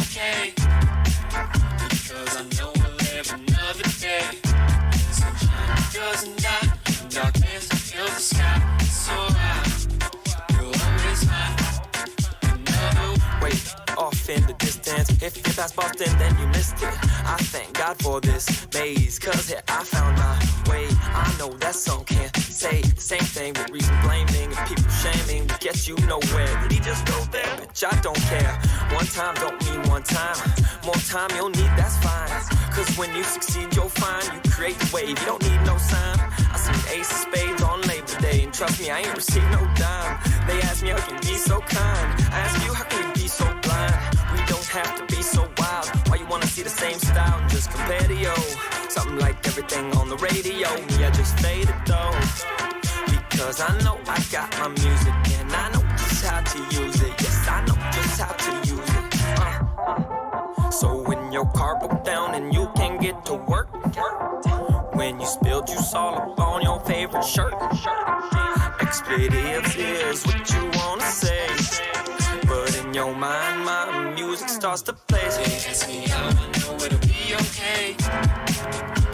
okay. Because I know we'll live another day. Sunshine doesn't die, darkness fills the sky. So you'll always find another. Wait, off in the distance. If you pass Boston, then you missed it. I thank God for this maze, cause here I found my way. I know that song can't say the same thing, but reason blaming and people shaming will get you nowhere. Did he just go there? Bitch, I don't care. One time don't mean one time. More time you'll need, that's fine. Cause when you succeed, you'll find you create the wave. You don't need no sign. I seen ace of spades on Labor Day, and trust me, I ain't received no dime. They ask me how can you be so kind. I ask you how can you be so blind. We don't have to be so wild. Why you wanna see the same style and just compare to yo? Something like everything on the radio. Me, I just faded though. Because I know I got my music and I know just how to use it. Yes, I know just how to use it. So when your car broke down and you can't get to work, when you spilled juice all up on your favorite shirt, expletives is what you wanna say. But in your mind, my music starts to play. They ask me how I know it'll be okay.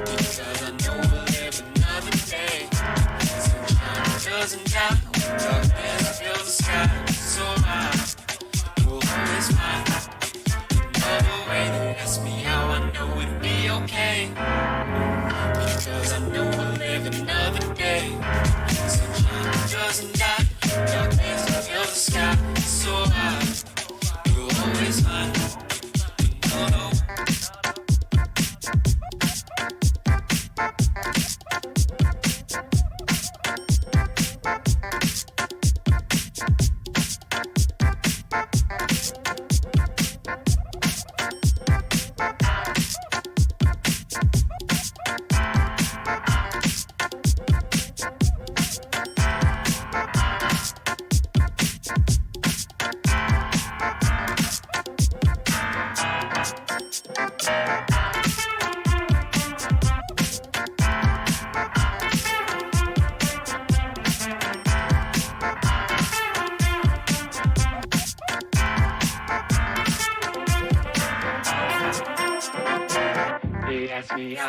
Because I know we'll live another day. Sunshine doesn't die, darkness fills the sky. So you'll always find another way. They ask me how I know it'll be okay. Because I know we'll live another day. Sunshine doesn't die, darkness fills the sky. So you'll always find another way.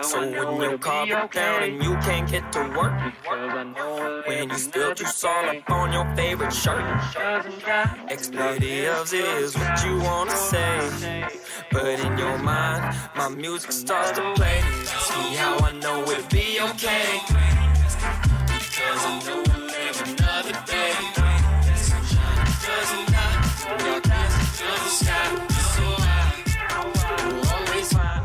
So when your car broke down and you can't get to work, when you spilled juice all up on your favorite shirt, expletives is what you wanna say. But in your mind, my music starts to play. Ask me how I know it'll be okay. Because I know we'll live another day. Sunshine doesn't die, darkness fills the sky. So you'll always find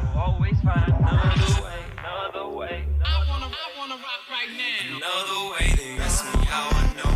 another way. I wanna rock right now. Another way. They ask me how I know.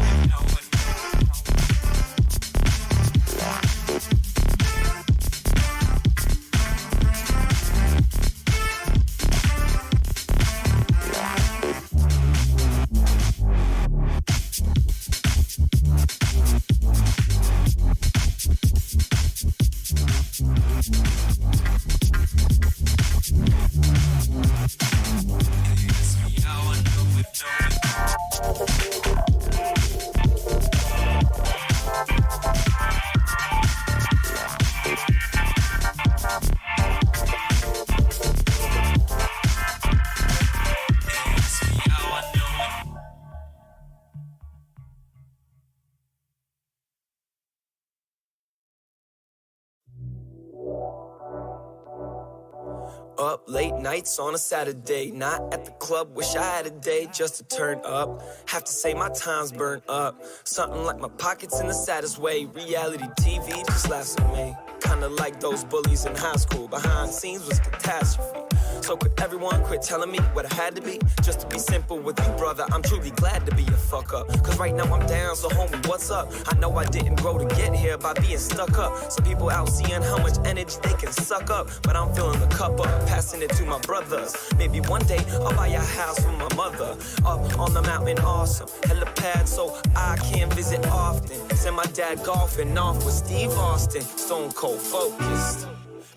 Up late nights on a Saturday, not at the club, wish I had a day just to turn up. Have to say my time's burnt up. Something like my pockets in the saddest way. Reality TV just laughs at me. Kinda like those bullies in high school. Behind the scenes was catastrophe. So could everyone quit telling me what I had to be? Just to be simple with you, brother, I'm truly glad to be a fuck up. Cause right now I'm down, so homie, what's up? I know I didn't grow to get here by being stuck up. Some people out seeing how much energy they can suck up. But I'm filling the cup up, passing it to my brothers. Maybe one day I'll buy a house for my mother. Up on the mountain, awesome. Helipad so I can visit often. Send my dad golfing off with Steve Austin. Stone cold focused.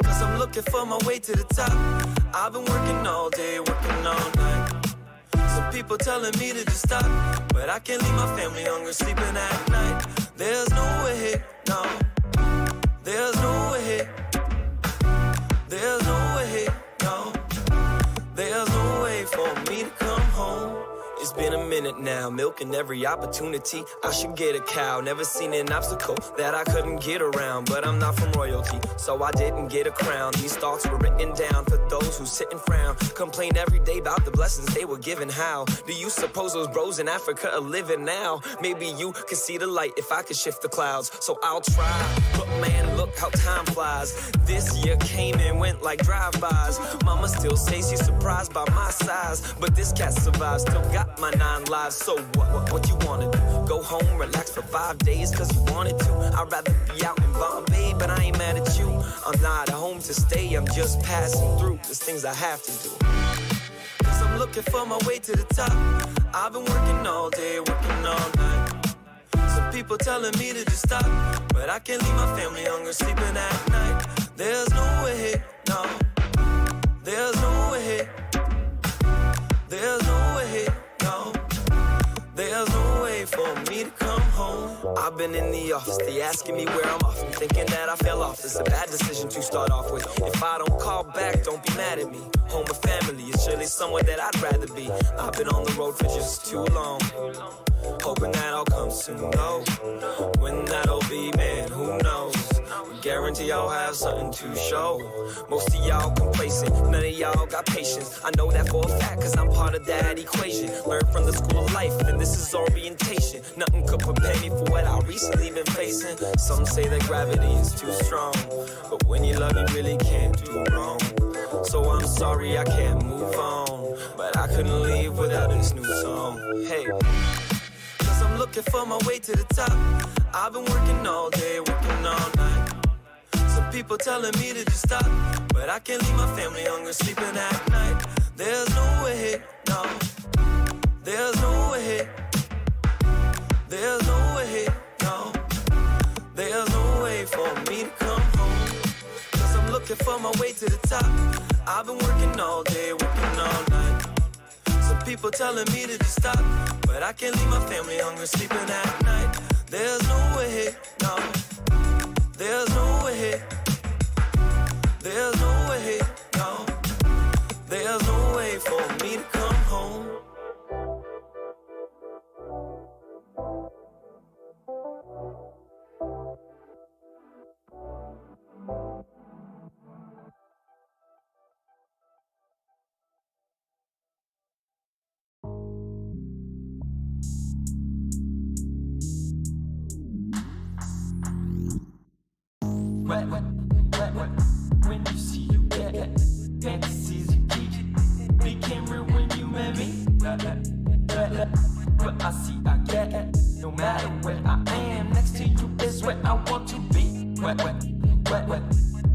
Cause I'm looking for my way to the top. I've been working all day, working all night. Some people telling me to just stop, but I can't leave my family hungry, sleeping at night. There's no way, no. There's no way. it now, milking every opportunity. I should get a cow, never seen an obstacle that I couldn't get around. But I'm not from royalty, so I didn't get a crown. These thoughts were written down for those who sit and frown, complain every day about the blessings they were given. How do you suppose those bros in Africa are living now? Maybe you could see the light if I could shift the clouds, so I'll try. But man, look how time flies. This year came and went like drive-bys. Mama still says she's surprised by my size, but this cat survives, still got my 9 lives. So what you wanna do? Go home, relax for 5 days cause you wanted to? I'd rather be out in Bombay, but I ain't mad at you. I'm not home to stay, I'm just passing through. There's things I have to do, cause I'm looking for my way to the top. I've been working all day, working all night. Some people telling me to just stop, but I can't leave my family hungry, sleeping at night. There's no way, no. There's no way. There's no way, no. There's no way for me to come home. I've been in the office, they asking me where I'm off. I'm thinking that I fell off, it's a bad decision to start off with. If I don't call back, don't be mad at me. Home or family is surely somewhere that I'd rather be. I've been on the road for just too long, hoping that I'll come soon. No, when that'll be, man, who knows? Guarantee y'all have something to show. Most of y'all complacent, none of y'all got patience. I know that for a fact, cause I'm part of that equation. Learned from the school of life, and this is orientation. Nothing could prepare me for what I recently been facing. Some say that gravity is too strong, but when you love, you really can't do wrong. So I'm sorry I can't move on, but I couldn't leave without this new song. Hey, cause I'm looking for my way to the top. I've been working all day, working all night. Some people telling me to just stop, but I can't leave my family hungry, sleeping at night. There's no way, no. There's no way. There's no way, no. There's no way for me to come home, cause I'm looking for my way to the top. I've been working all day, working all night. Some people telling me to just stop, but I can't leave my family hungry, sleeping at night. There's no way, no. There's no way. There's no way, no. There's no way for me to come home. When you see you get fantasies you keep, became real when you met me. What I see I get, no matter where I am, next to you is where I want to be.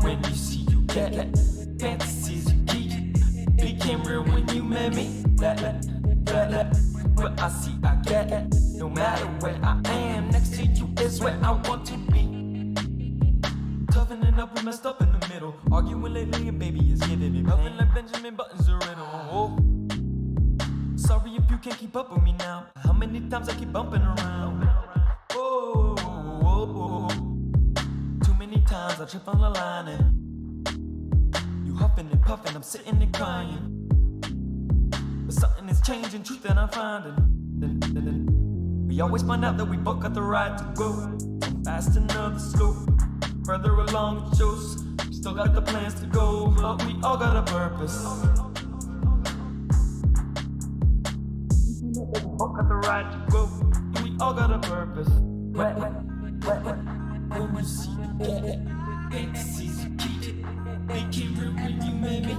When you see you get fantasies you keep, became real when you met me. What I see I get, no matter where I am, next to you is where I want to be. Toughening up, we messed up in the middle. Arguing lately and baby is getting it. Nothing like Benjamin Buttons are in oh. Sorry if you can't keep up with me now. How many times I keep bumping around? Oh. Too many times I trip on the line and you huffing and puffing, I'm sitting and crying. But something is changing, truth that I'm finding. Then we always find out that we both got the right to go. Some fast and others slow. Further along it shows, we still got the plans to go, but we all got a purpose. We all got the right to go, we all got a purpose. When you see me get it, fantasies you keep it, became real when you made me.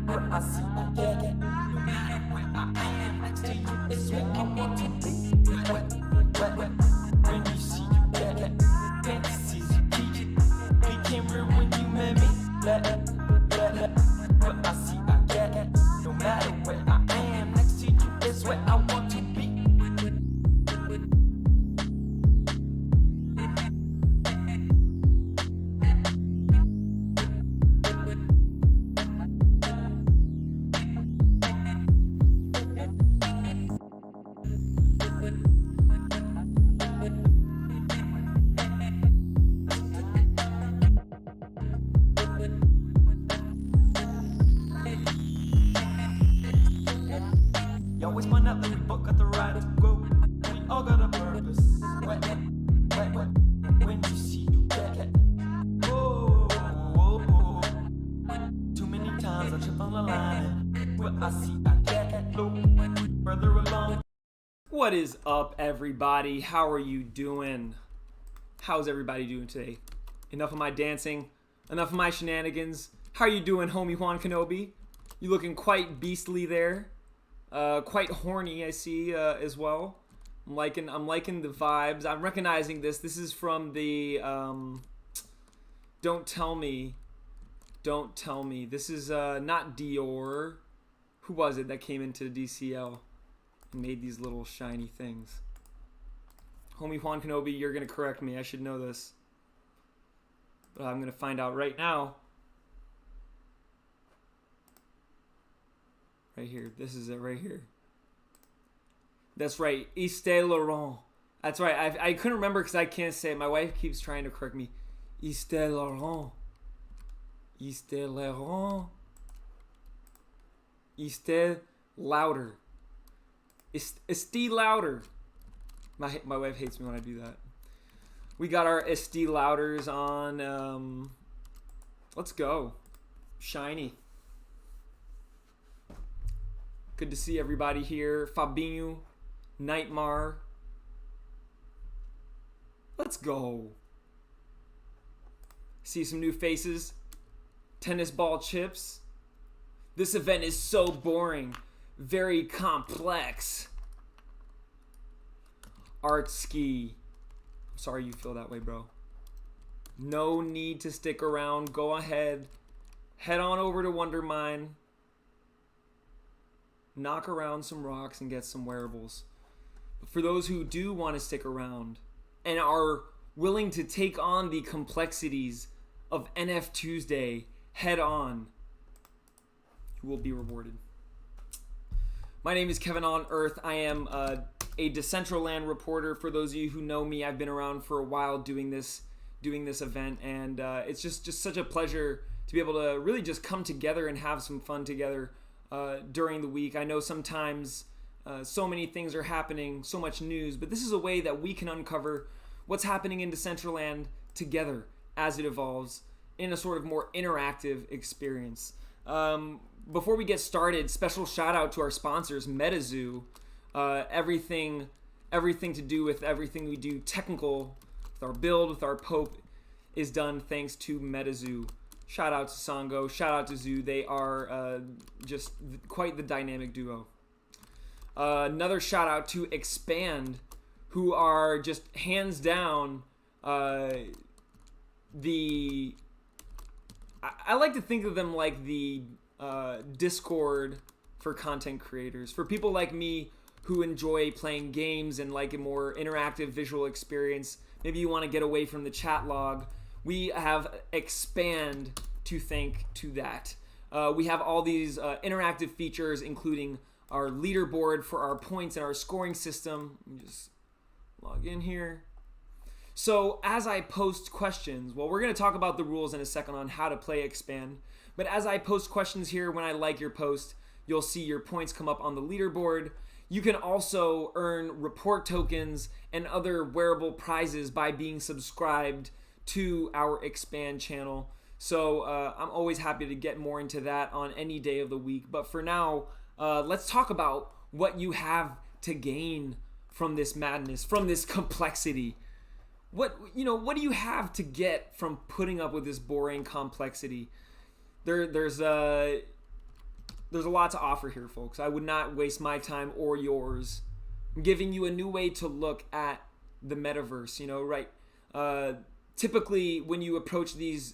What I see I get it, no matter where I am, next to you is where I want to be. When you see you get it, fantasies you keep it, became real when you met me. What I see I get it, no matter where I am, next to you is where I want to be. What is up, everybody? How are you doing? How's everybody doing today? Enough of my dancing, enough of my shenanigans. How are you doing, homie Juan Kenobi? You looking quite beastly there. Quite horny, I see, as well. I'm liking the vibes. I'm recognizing this. This is from the Don't Tell Me. This is not Dior. Who was it that came into DCL and made these little shiny things? Homie Juan Kenobi, you're gonna correct me. I should know this, but I'm gonna find out right now. Right here. This is it right here. That's right. Estée Laurent. That's right. I couldn't remember because I can't say it. My wife keeps trying to correct me. Estée Laurent. Estée Laurent. Estée Lauder. Estée Lauder. My wife hates me when I do that. We got our Estée Lauders on. Let's go. Shiny. Good to see everybody here. Fabinho, Nightmare. Let's go. See some new faces. Tennis ball chips. This event is so boring. Very complex. Art ski. I'm sorry you feel that way, bro. No need to stick around. Go ahead. Head on over to Wondermine. Knock around some rocks and get some wearables. But for those who do want to stick around and are willing to take on the complexities of NF Tuesday head on, you will be rewarded. My name is Kevin on Earth. I am a Decentraland reporter. For those of you who know me, I've been around for a while doing this event, and it's just such a pleasure to be able to really just come together and have some fun together during the week. I know sometimes so many things are happening, so much news, but this is a way that we can uncover what's happening in Decentraland together as it evolves in a sort of more interactive experience. Before we get started, special shout out to our sponsors, MetaZoo. Everything to do with everything we do technical, with our build, with our Pope, is done thanks to MetaZoo. Shout out to Sango, shout out to Zoo. They are just quite the dynamic duo. Another shout out to Expand, who are just hands down I like to think of them like the Discord for content creators. For people like me who enjoy playing games and like a more interactive visual experience, maybe you want to get away from the chat log, we have Expand to thank to that. We have all these interactive features, including our leaderboard for our points and our scoring system. Let me just log in here. So as I post questions, well, we're going to talk about the rules in a second on how to play Expand. But as I post questions here, when I like your post, you'll see your points come up on the leaderboard. You can also earn report tokens and other wearable prizes by being subscribed to our Expand channel. So I'm always happy to get more into that on any day of the week. But for now, let's talk about what you have to gain from this madness, from this complexity. What do you have to get from putting up with this boring complexity? There's a lot to offer here, folks. I would not waste my time or yours. I'm giving you a new way to look at the metaverse, right? Typically, when you approach these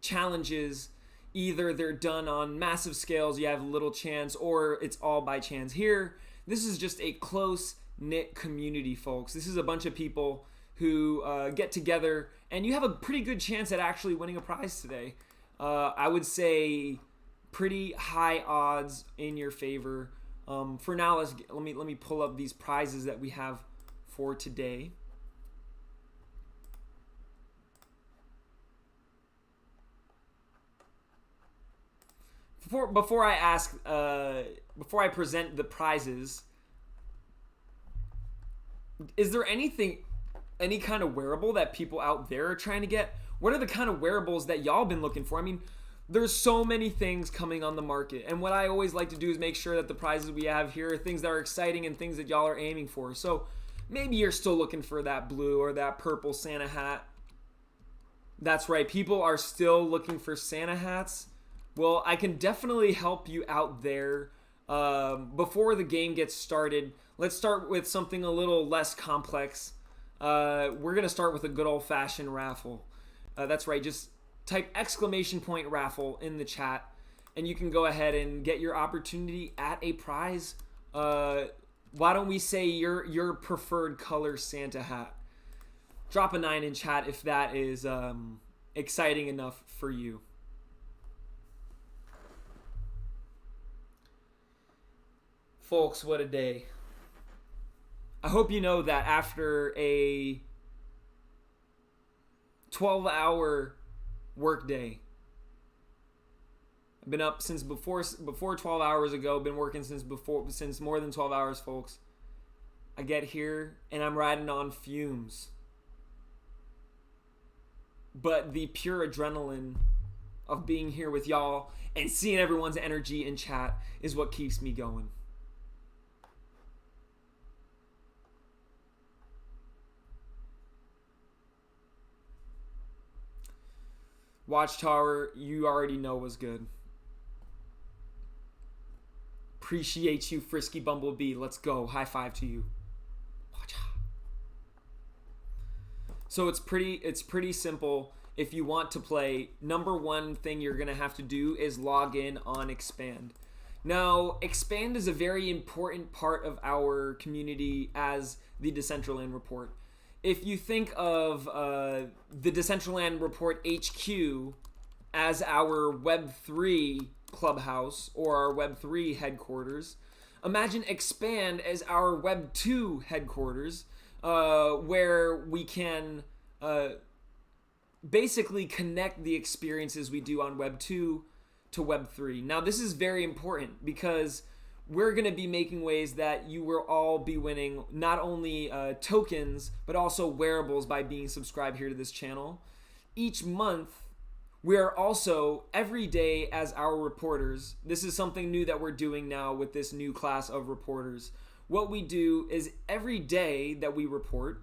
challenges, either they're done on massive scales, you have little chance, or it's all by chance. Here, this is just a close-knit community, folks. This is a bunch of people who get together, and you have a pretty good chance at actually winning a prize today. I would say pretty high odds in your favor. For now, let me pull up these prizes that we have for today. Before I present the prizes, is there any kind of wearable that people out there are trying to get? What are the kind of wearables that y'all been looking for? I mean, There's so many things coming on the market, and what I always like to do is make sure that the prizes we have here are things that are exciting and things that y'all are aiming for. So maybe you're still looking for that blue or that purple Santa hat. That's right, people are still looking for Santa hats. Well, I can definitely help you out there. Before the game gets started, let's start with something a little less complex. We're going to start with a good old-fashioned raffle. That's right, just type ! raffle in the chat, and you can go ahead and get your opportunity at a prize. Why don't we say your preferred color Santa hat? Drop a 9 in chat if that is exciting enough for you. Folks, what a day. I hope you know that after a 12-hour workday, I've been up since before 12 hours ago, been working since more than 12 hours, folks. I get here and I'm riding on fumes. But the pure adrenaline of being here with y'all and seeing everyone's energy in chat is what keeps me going. Watchtower, you already know was good. Appreciate you, Frisky Bumblebee. Let's go. High five to you. So it's pretty simple. If you want to play, number one thing you're going to have to do is log in on Expand. Now, Expand is a very important part of our community as the Decentraland Report. If you think of the Decentraland Report HQ as our Web3 clubhouse or our Web3 headquarters, imagine Expand as our Web2 headquarters, where we can basically connect the experiences we do on Web 2 to Web 3. Now, this is very important because we're going to be making ways that you will all be winning not only tokens, but also wearables by being subscribed here to this channel. Each month, we are also, every day as our reporters, this is something new that we're doing now with this new class of reporters. What we do is every day that we report,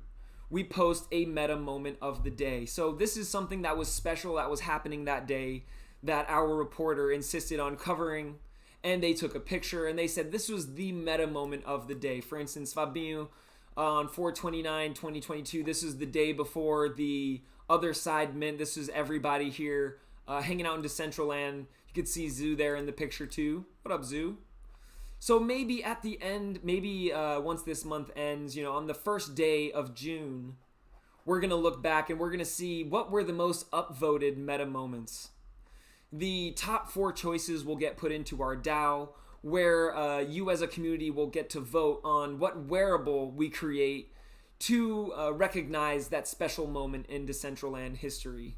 we post a meta moment of the day. So this is something that was special, that was happening that day, that our reporter insisted on covering, and they took a picture and they said this was the meta moment of the day. For instance, Fabinho on 4/29/2022, this is the day before the other side mint. This is everybody here hanging out in Decentraland. You could see Zoo there in the picture too. What up, Zoo? So maybe at the end, once this month ends, on the first day of June, we're going to look back and we're going to see what were the most upvoted meta moments. The top 4 choices will get put into our DAO, where you as a community will get to vote on what wearable we create to recognize that special moment in Decentraland history.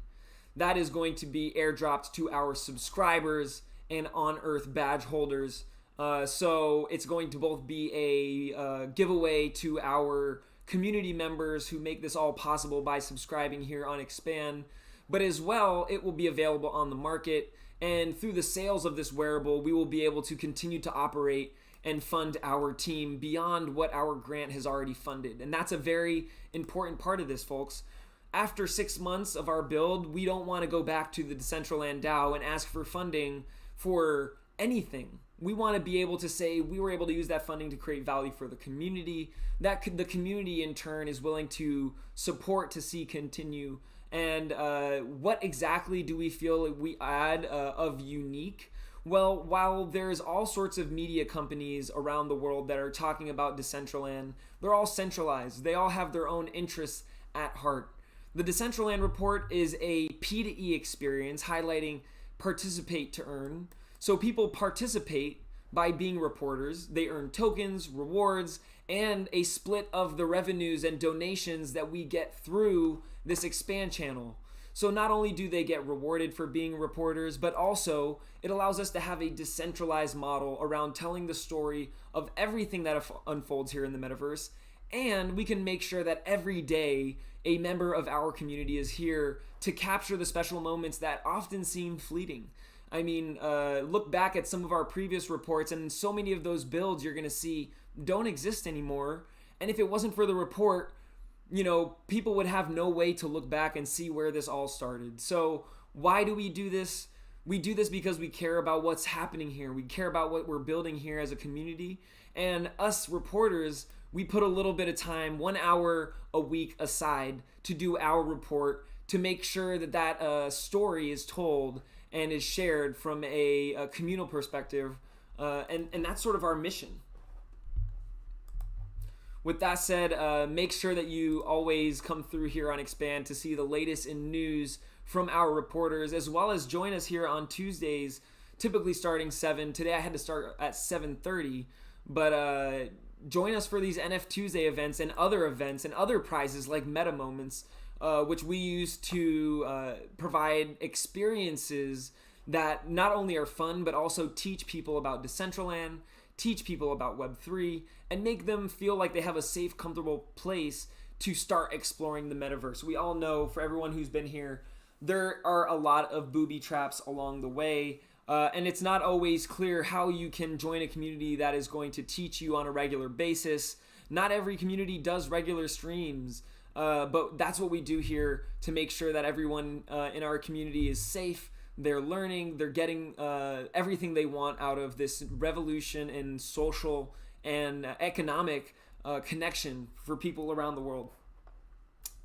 That is going to be airdropped to our subscribers and on-Earth badge holders. So it's going to both be a giveaway to our community members who make this all possible by subscribing here on Expand, but as well, it will be available on the market, and through the sales of this wearable, we will be able to continue to operate and fund our team beyond what our grant has already funded. And that's a very important part of this, folks. After 6 months of our build, we don't want to go back to the Decentraland DAO and ask for funding for anything. We want to be able to say we were able to use that funding to create value for the community, that the community in turn is willing to support to see continue. And what exactly do we feel we add of unique? Well, while there's all sorts of media companies around the world that are talking about Decentraland, they're all centralized. They all have their own interests at heart. The Decentraland Report is a P2E experience highlighting participate to earn. So people participate by being reporters. They earn tokens, rewards, and a split of the revenues and donations that we get through this Expand channel. So not only do they get rewarded for being reporters, but also it allows us to have a decentralized model around telling the story of everything that unfolds here in the metaverse. And we can make sure that every day a member of our community is here to capture the special moments that often seem fleeting. I mean, look back at some of our previous reports, and so many of those builds you're going to see don't exist anymore. And if it wasn't for the report, people would have no way to look back and see where this all started. So why do we do this? We do this because we care about what's happening here. We care about what we're building here as a community. And us reporters, we put a little bit of time, 1 hour a week aside to do our report, to make sure that story is told and is shared from a communal perspective. And that's sort of our mission. With that said, make sure that you always come through here on Expand to see the latest in news from our reporters, as well as join us here on Tuesdays, typically starting 7. Today I had to start at 7:30, but join us for these NF Tuesday events and other prizes like Meta Moments, which we use to provide experiences that not only are fun, but also teach people about Decentraland, teach people about Web3, and make them feel like they have a safe, comfortable place to start exploring the metaverse. We all know, for everyone who's been here, there are a lot of booby traps along the way, and it's not always clear how you can join a community that is going to teach you on a regular basis. Not every community does regular streams, but that's what we do here to make sure that everyone in our community is safe. They're learning, they're getting everything they want out of this revolution in social and economic connection for people around the world.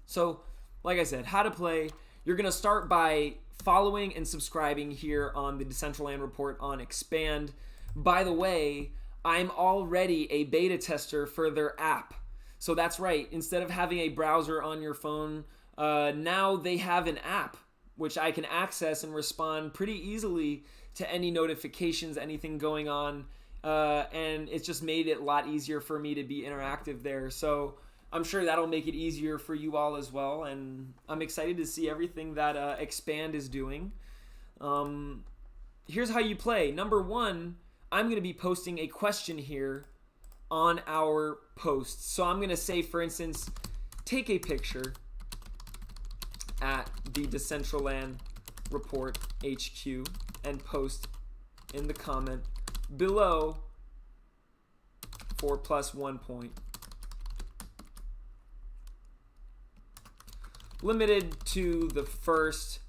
So, like I said, how to play. You're going to start by following and subscribing here on the Decentraland Report on Expand. By the way, I'm already a beta tester for their app. So that's right. Instead of having a browser on your phone, now they have an app which I can access and respond pretty easily to any notifications, anything going on. And it's just made it a lot easier for me to be interactive there. So I'm sure that'll make it easier for you all as well. And I'm excited to see everything that Expand is doing. Here's how you play. Number 1, I'm going to be posting a question here on our posts. So I'm going to say, for instance, take a picture at the Decentraland Report HQ and post in the comment below for +1 point. Limited to the first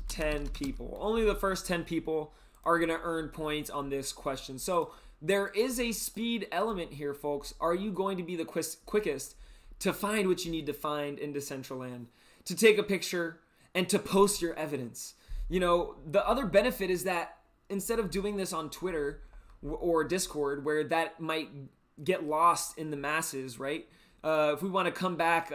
10 people. Only the first 10 people are going to earn points on this question. So there is a speed element here, folks. Are you going to be the quickest to find what you need to find in Decentraland, to take a picture, and to post your evidence? The other benefit is that instead of doing this on Twitter or Discord, where that might get lost in the masses, right? If we want to come back,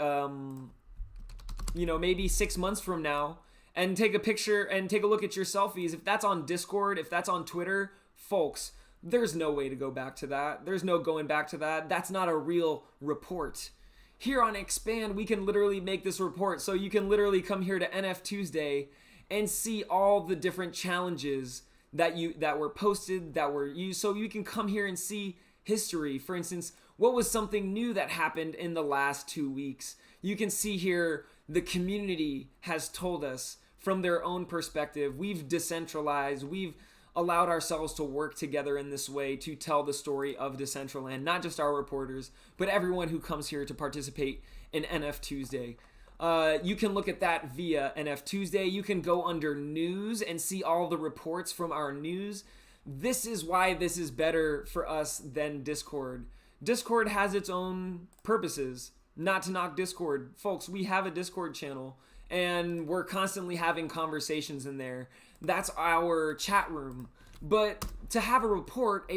maybe 6 months from now and take a picture and take a look at your selfies, if that's on Discord, if that's on Twitter, folks, there's no way to go back to that. There's no going back to that. That's not a real report. Here on Expand, we can literally make this report. So you can literally come here to NF Tuesday and see all the different challenges that were posted, that were used. So you can come here and see history. For instance, what was something new that happened in the last 2 weeks? You can see here the community has told us from their own perspective. We've decentralized. We've allowed ourselves to work together in this way to tell the story of Decentraland, not just our reporters, but everyone who comes here to participate in NF Tuesday. You can look at that via NF Tuesday. You can go under news and see all the reports from our news. This is why this is better for us than Discord. Discord has its own purposes. Not to knock Discord. Folks, we have a Discord channel and we're constantly having conversations in there. That's our chat room. But to have a report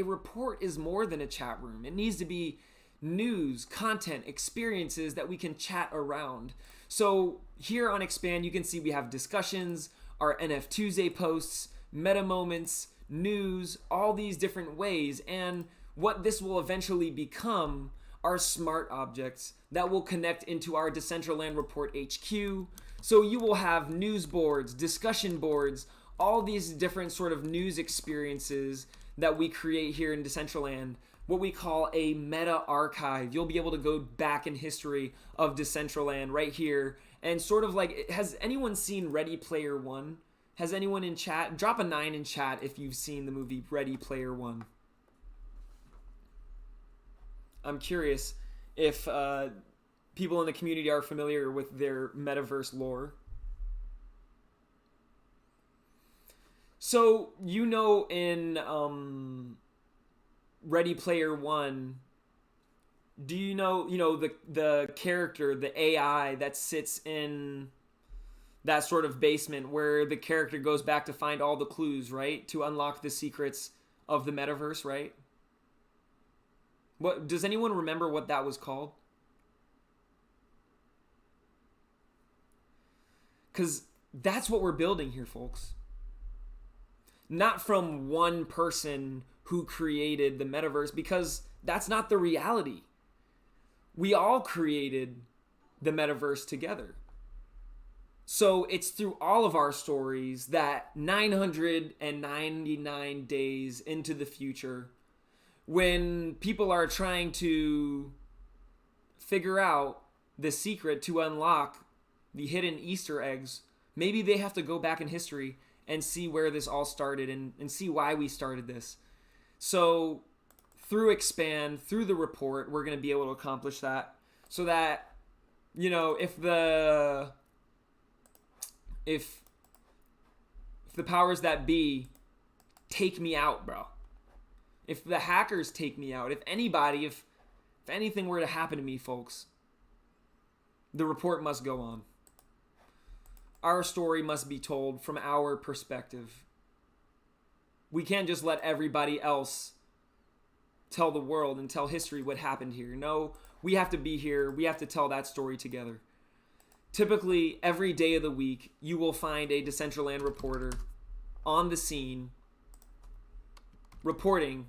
is more than a chat room. It needs to be news, content, experiences that we can chat around. So here on Expand, you can see we have discussions, our NF Tuesday posts, meta moments, news, all these different ways. And what this will eventually become are smart objects that will connect into our Decentraland Report HQ. So you will have news boards, discussion boards, all these different sort of news experiences that we create here in Decentraland, what we call a meta archive. You'll be able to go back in history of Decentraland right here and sort of like, has anyone seen Ready Player One? Has anyone in chat? Drop a 9 in chat if you've seen the movie Ready Player One. I'm curious if people in the community are familiar with their metaverse lore. So, in Ready Player One, do you know the character, the AI that sits in that sort of basement where the character goes back to find all the clues, right? To unlock the secrets of the metaverse, right? What does anyone remember what that was called? Cuz that's what we're building here, folks. Not from one person who created the metaverse, because that's not the reality. We all created the metaverse together. So it's through all of our stories that 999 days into the future, when people are trying to figure out the secret to unlock the hidden Easter eggs, maybe they have to go back in history and see where this all started and see why we started this. So through Expand, through the report, we're going to be able to accomplish that, so that, if the powers that be take me out, bro, if the hackers take me out, if anything were to happen to me, folks, the report must go on. Our story must be told from our perspective. We can't just let everybody else tell the world and tell history what happened here. No, we have to be here. We have to tell that story together. Typically, every day of the week, you will find a Decentraland reporter on the scene reporting.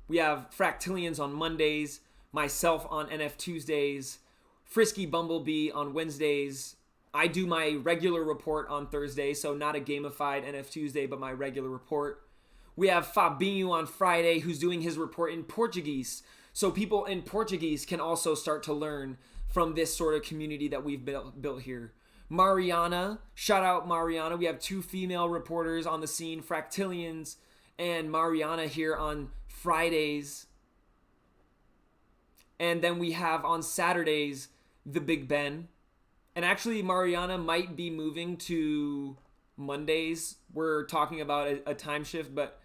We have Fractillions on Mondays, myself on NF Tuesdays, Frisky Bumblebee on Wednesdays. I do my regular report on Thursday, so not a gamified NF Tuesday, but my regular report. We have Fabinho on Friday, who's doing his report in Portuguese, so people in Portuguese can also start to learn from this sort of community that we've built here. Mariana, shout out Mariana. We have 2 female reporters on the scene, Fractillions and Mariana, here on Fridays. And then we have on Saturdays, the Big Ben. And actually, Mariana might be moving to Mondays. We're talking about a time shift, but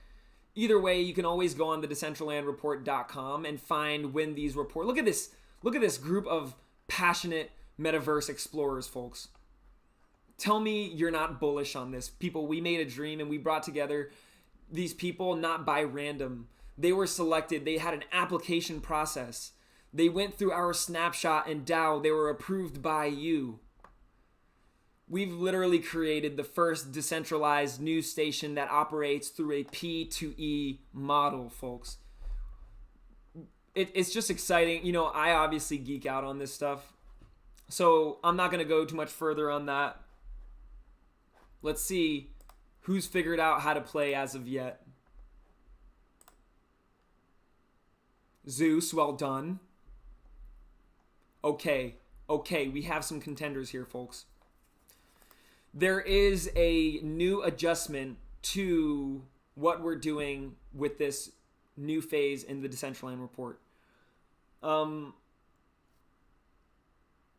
either way, you can always go on the Decentralandreport.com and find when these report. Look at this group of passionate metaverse explorers, folks. Tell me you're not bullish on this. People, we made a dream and we brought together these people not by random. They were selected. They had an application process. They went through our snapshot and DAO. They were approved by you. We've literally created the first decentralized news station that operates through a P2E model, folks. It's just exciting. I obviously geek out on this stuff, so I'm not going to go too much further on that. Let's see who's figured out how to play as of yet. Zeus, well done. Okay, we have some contenders here, folks. There is a new adjustment to what we're doing with this new phase in the Decentraland report.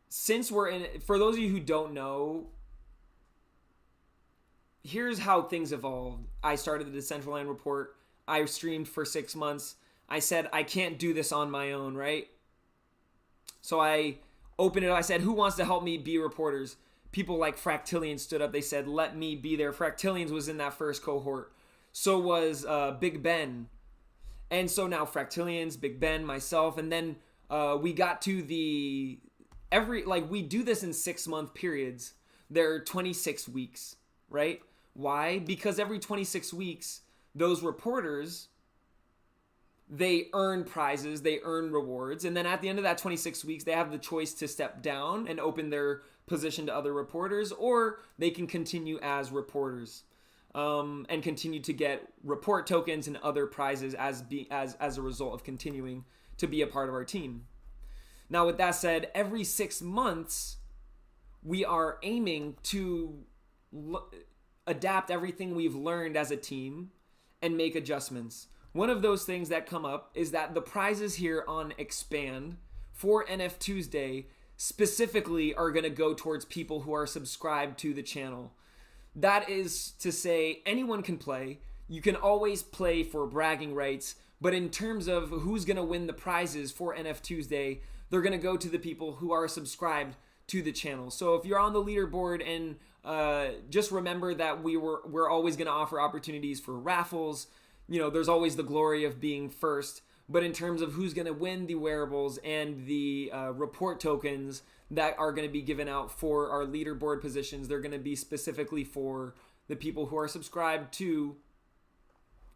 Since we're in, for those of you who don't know, here's how things evolved. I started the Decentraland report. I streamed for 6 months. I said, I can't do this on my own, right? So I opened it up. I said, who wants to help me be reporters? People like Fractillions stood up. They said, let me be there. Fractillions was in that first cohort. So was Big Ben. And so now Fractillions, Big Ben, myself, and then we got to we do this in 6-month periods. They're 26 weeks, right? Why? Because every 26 weeks, those reporters, they earn prizes, they earn rewards, and then at the end of that 26 weeks, they have the choice to step down and open their position to other reporters, or they can continue as reporters. And continue to get report tokens and other prizes as a result of continuing to be a part of our team. Now, with that said, every 6 months, we are aiming to adapt everything we've learned as a team and make adjustments. One of those things that come up is that the prizes here on Expand for NF Tuesday specifically are going to go towards people who are subscribed to the channel. That is to say, anyone can play. You can always play for bragging rights, but in terms of who's going to win the prizes for NF Tuesday, they're going to go to the people who are subscribed to the channel. So if you're on the leaderboard, and just remember that we're always going to offer opportunities for raffles. You know, there's always the glory of being first. But in terms of who's going to win the wearables and the report tokens that are going to be given out for our leaderboard positions, they're going to be specifically for the people who are subscribed to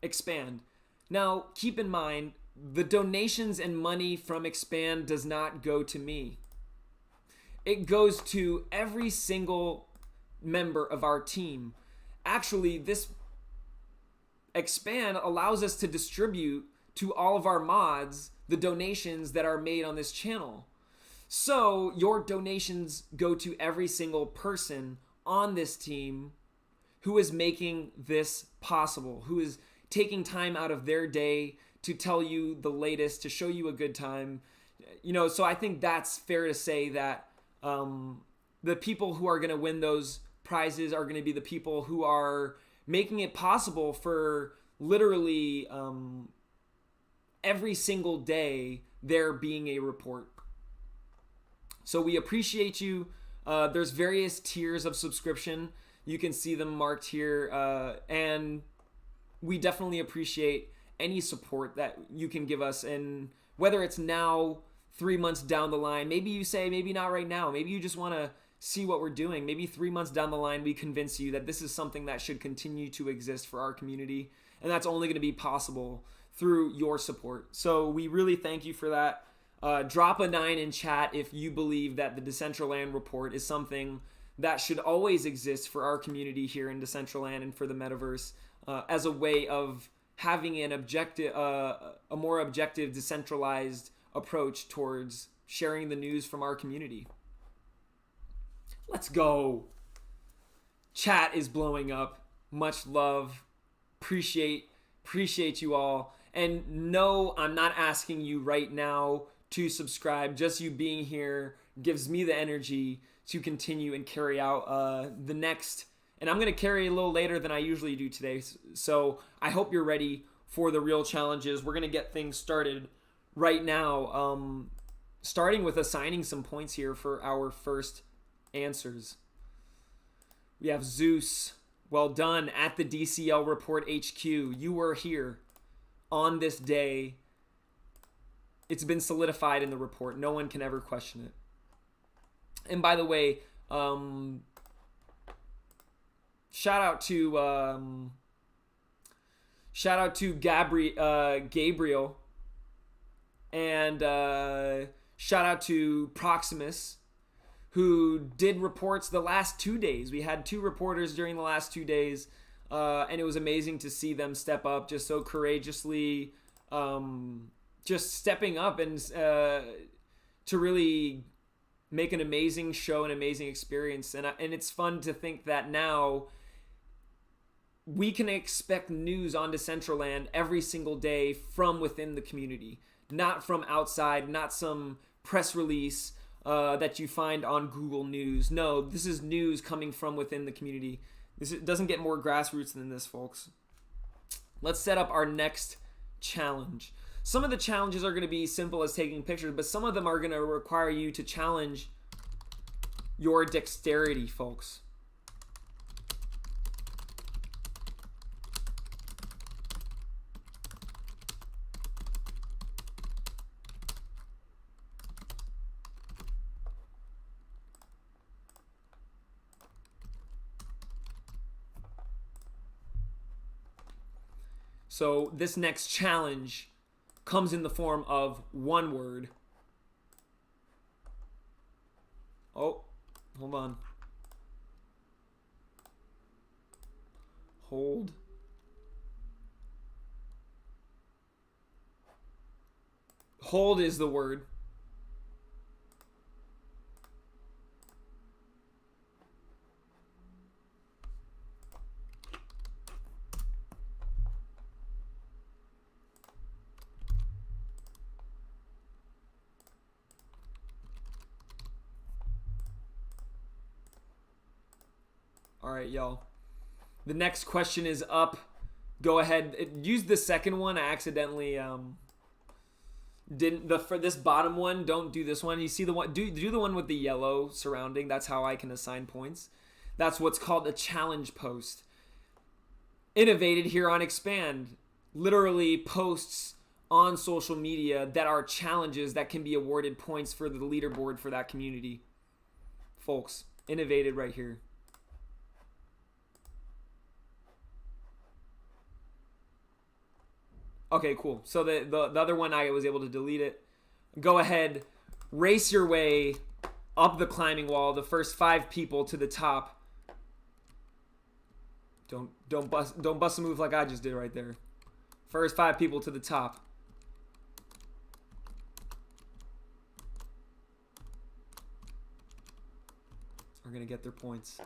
Expand. Now, keep in mind, the donations and money from Expand does not go to me. It goes to every single member of our team. Actually, this Expand allows us to distribute to all of our mods the donations that are made on this channel. So your donations go to every single person on this team who is making this possible, who is taking time out of their day to tell you the latest, to show you a good time. You know, so I think that's fair to say that the people who are going to win those prizes are going to be the people who are making it possible for literally every single day there being a report. So we appreciate you. There's various tiers of subscription. You can see them marked here. And we definitely appreciate any support that you can give us. And whether it's now, 3 months down the line, maybe you say, maybe not right now. Maybe you just want to see what we're doing. Maybe 3 months down the line, we convince you that this is something that should continue to exist for our community. And that's only going to be possible through your support. So we really thank you for that. Drop a 9 in chat if you believe that the Decentraland Report is something that should always exist for our community here in Decentraland and for the metaverse, as a way of having an objective, a more objective, decentralized approach towards sharing the news from our community. Let's go. Chat is blowing up. Much love. Appreciate you all. And no, I'm not asking you right now to subscribe. Just you being here gives me the energy to continue and carry out the next. And I'm going to carry a little later than I usually do today. So I hope you're ready for the real challenges. We're going to get things started right now. Starting with assigning some points here for our first answers. We have Zeus. Well done at the DCL Report HQ. You were here on this day. It's been solidified in the report. No one can ever question it. And by the way, shout out to Gabriel, and shout out to Proximus, who did reports the last 2 days. We had 2 reporters during the last 2 days, and it was amazing to see them step up just so courageously, just stepping up and to really make an amazing show, an amazing experience. And it's fun to think that now we can expect news on Decentraland every single day from within the community, not from outside, not some press release that you find on Google News. No, this is news coming from within the community. It doesn't get more grassroots than this, folks. Let's set up our next challenge. Some of the challenges are going to be simple as taking pictures, but some of them are going to require you to challenge your dexterity, folks. So this next challenge comes in the form of one word. Oh, hold on. Hold. Hold is the word. All right, y'all. The next question is up. Go ahead. Use the second one. I accidentally didn't for this bottom one. Don't do this one. You see the one? Do the one with the yellow surrounding. That's how I can assign points. That's what's called a challenge post. Innovated here on Expand. Literally posts on social media that are challenges that can be awarded points for the leaderboard for that community. Folks, innovated right here. Okay, cool. So the other one, I was able to delete it. Go ahead, race your way up the climbing wall. The first 5 people to the top. Don't bust a move like I just did right there. First 5 people to the top. Are gonna get their points.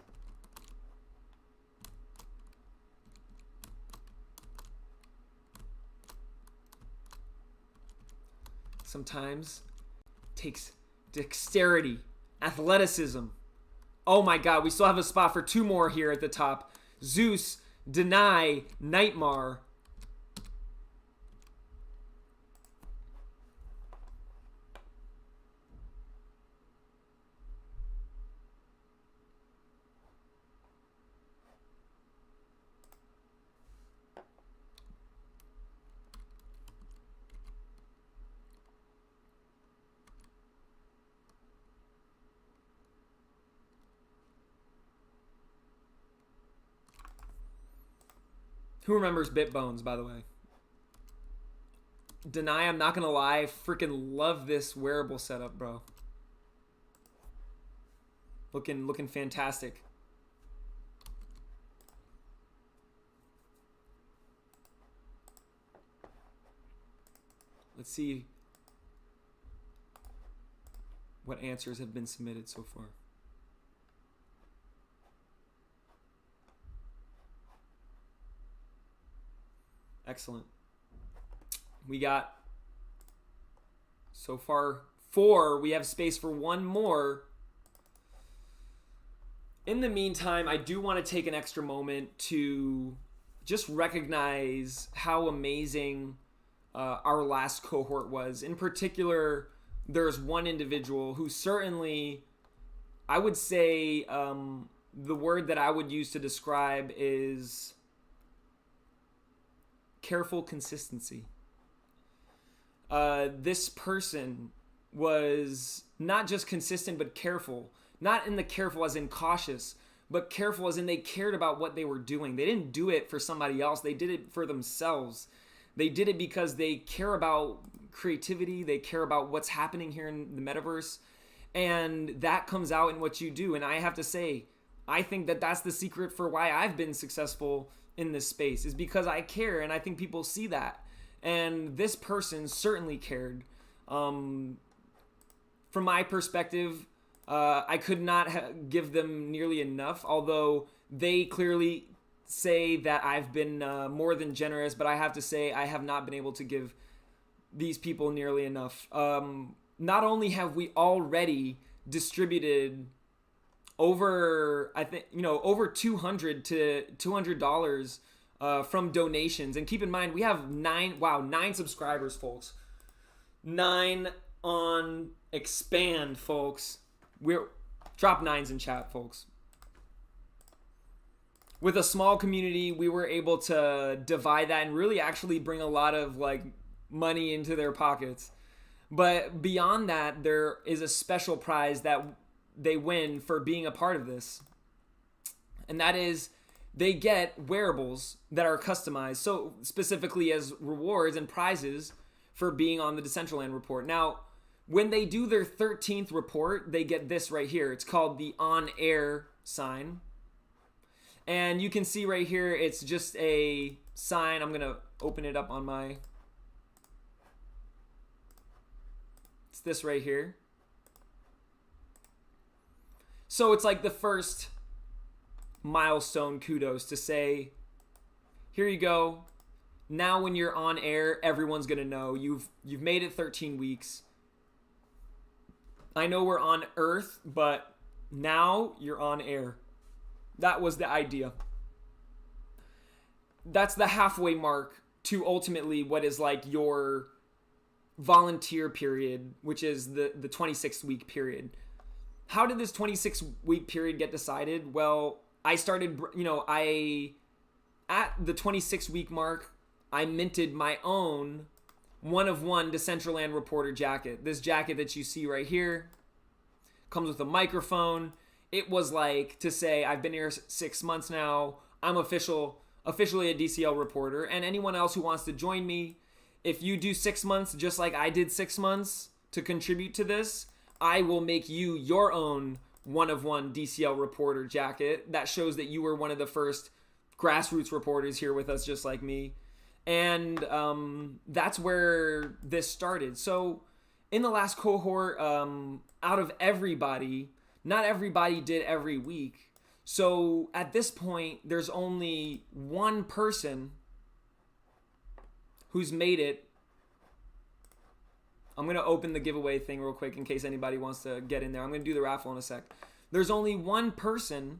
Sometimes takes dexterity, athleticism. Oh my god, we still have a spot for 2 more here at the top. Zeus, Deny, Nightmare. Who remembers Bitbones, by the way? Deny, I'm not gonna lie, I freaking love this wearable setup, bro. Looking fantastic. Let's see what answers have been submitted so far. Excellent. We got so far 4. We have space for 1 more. In the meantime, I do want to take an extra moment to just recognize how amazing our last cohort was. In particular, there's one individual who certainly, I would say, the word that I would use to describe is careful consistency. This person was not just consistent, but careful. Not in the careful as in cautious, but careful as in they cared about what they were doing. They didn't do it for somebody else. They did it for themselves. They did it because they care about creativity. They care about what's happening here in the metaverse. And that comes out in what you do. And I have to say, I think that that's the secret for why I've been successful in this space, is because I care, and I think people see that. And this person certainly cared. From my perspective, I could not give them nearly enough, although they clearly say that I've been more than generous, but I have to say I have not been able to give these people nearly enough. Not only have we already distributed over, I think, over $200 to $200 from donations. And keep in mind, we have 9 subscribers, folks. 9 on Expand, folks. We're drop 9s in chat, folks. With a small community, we were able to divide that and really actually bring a lot of money into their pockets. But beyond that, there is a special prize that they win for being a part of this. And that is, they get wearables that are customized, so specifically as rewards and prizes for being on the Decentraland Report. Now, when they do their 13th report, they get this right here. It's called the on-air sign. And you can see right here, it's just a sign. I'm going to open it up on my... It's this right here. So it's like the first milestone kudos to say, here you go. Now when you're on air, everyone's going to know. You've made it 13 weeks. I know we're on Earth, but now you're on air. That was the idea. That's the halfway mark to ultimately what is like your volunteer period, which is the 26-week period. How did this 26-week period get decided? Well, I started, at the 26-week mark, I minted my own one-of-one Decentraland Reporter jacket. This jacket that you see right here comes with a microphone. It was like to say, I've been here 6 months now. I'm officially a DCL reporter. And anyone else who wants to join me, if you do 6 months just like I did 6 months to contribute to this, I will make you your own one-of-one DCL reporter jacket that shows that you were one of the first grassroots reporters here with us, just like me. And that's where this started. So in the last cohort, out of everybody, not everybody did every week. So at this point, there's only one person who's made it. I'm going to open the giveaway thing real quick in case anybody wants to get in there. I'm going to do the raffle in a sec. There's only one person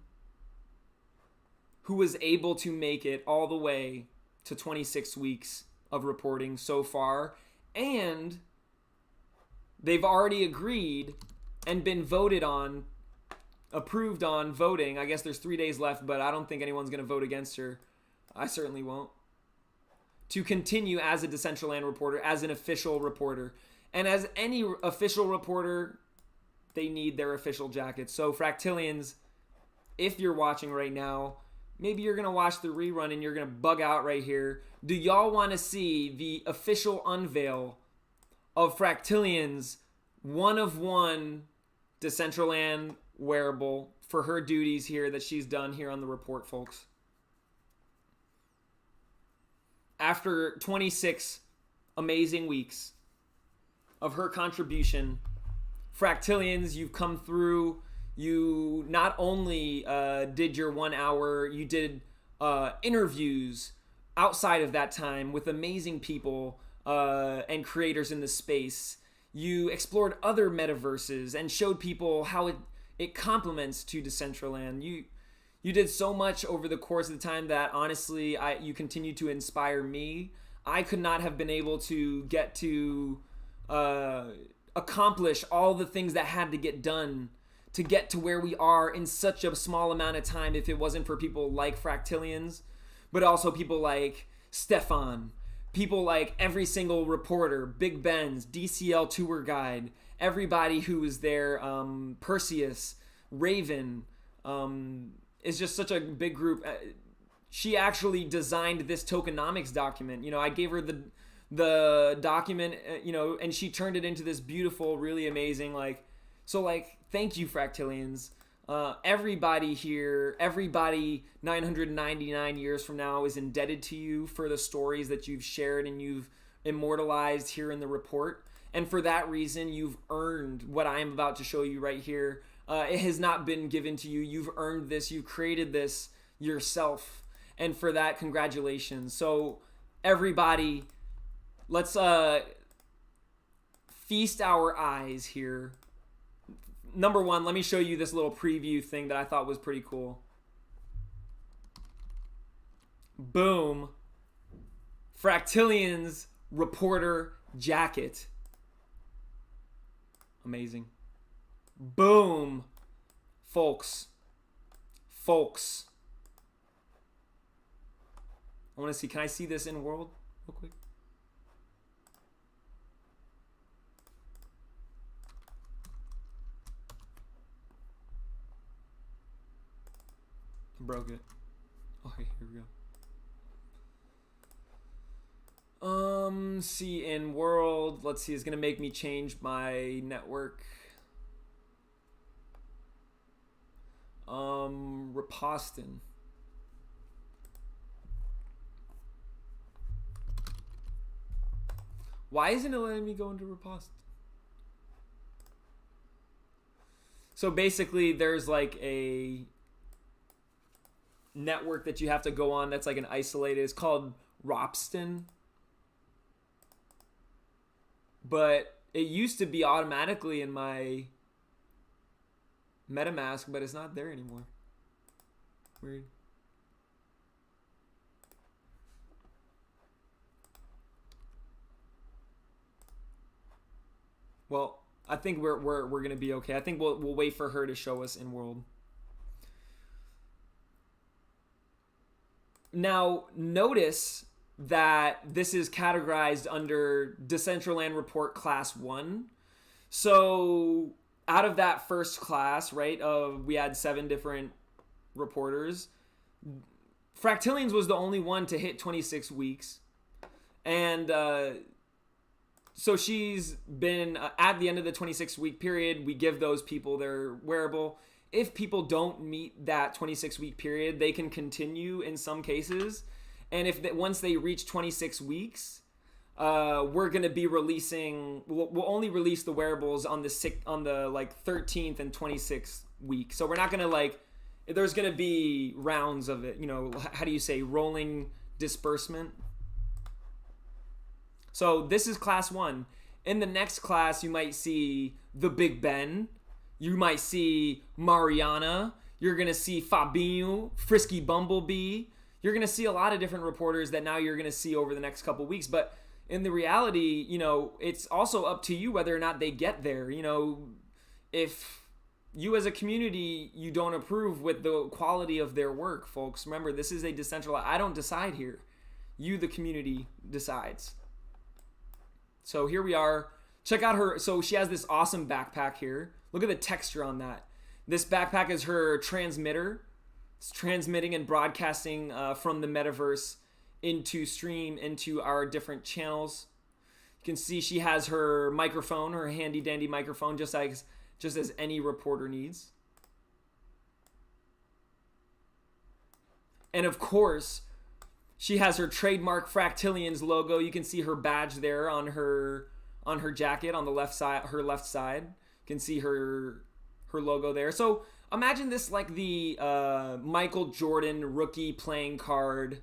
who was able to make it all the way to 26 weeks of reporting so far. And they've already agreed and been voted on, approved on voting. I guess there's 3 days left, but I don't think anyone's going to vote against her. I certainly won't. To continue as a Decentraland reporter, as an official reporter. And as any official reporter, they need their official jacket. So Fractillians, if you're watching right now, maybe you're going to watch the rerun and you're going to bug out right here. Do y'all want to see the official unveil of Fractillians' one-of-one Decentraland wearable for her duties here that she's done here on the report, folks? After 26 amazing weeks of her contribution, Fractillians, you've come through. You not only did your 1 hour, you did interviews outside of that time with amazing people and creators in the space. You explored other metaverses and showed people how it complements to Decentraland. You did so much over the course of the time that honestly, you continue to inspire me. I could not have been able to get to accomplish all the things that had to get done to get to where we are in such a small amount of time if it wasn't for people like Fractillians, but also people like Stefan, people like every single reporter, Big Ben's, DCL tour guide, everybody who was there, Perseus, Raven, is just such a big group. She actually designed this tokenomics document. I gave her the document, and she turned it into this beautiful, really amazing, thank you, Fractillians. Everybody here, everybody 999 years from now is indebted to you for the stories that you've shared and you've immortalized here in the report. And for that reason, you've earned what I am about to show you right here. It has not been given to you. You've earned this. You've created this yourself. And for that, congratulations. So everybody, let's feast our eyes here. Number one, let me show you this little preview thing that I thought was pretty cool. Boom. Fractillians reporter jacket. Amazing. Boom. Folks. I want to see, can I see this in world real quick? Broke it. Okay, here we go. See in world. Let's see. It's gonna make me change my network. Reposton. Why isn't it letting me go into Repost? So basically, there's like a network that you have to go on that's like an isolated. It's called Ropston. But it used to be automatically in my MetaMask, but it's not there anymore. weird. Well, I think we're gonna be okay. I think we'll wait for her to show us in world. Now notice that this is categorized under Decentraland Report Class 1. So out of that first class, right, we had 7 different reporters. Fractillions was the only one to hit 26 weeks. And so she's been at the end of the 26-week period, we give those people their wearable. If people don't meet that 26-week period, they can continue in some cases. And once they reach 26 weeks, we're gonna be releasing. We'll only release the wearables on the 13th and 26th week. So we're not gonna there's gonna be rounds of it. How do you say, rolling disbursement? So this is class 1. In the next class, you might see the Big Ben. You might see Mariana. You're gonna see Fabinho, Frisky Bumblebee. You're going to see a lot of different reporters that now you're going to see over the next couple weeks. But in the reality, it's also up to you whether or not they get there. If you as a community, you don't approve with the quality of their work, folks, remember, this is a decentralized. I don't decide here. You, the community, decides. So here we are. Check out her. So she has this awesome backpack here. Look at the texture on that. This backpack is her transmitter. It's transmitting and broadcasting from the metaverse into our different channels. You can see she has her microphone, her handy dandy microphone, just as any reporter needs. And of course, she has her trademark Fractillions logo. You can see her badge there on her jacket on the left side, her left side. You can see her logo there. So imagine this like the Michael Jordan rookie playing card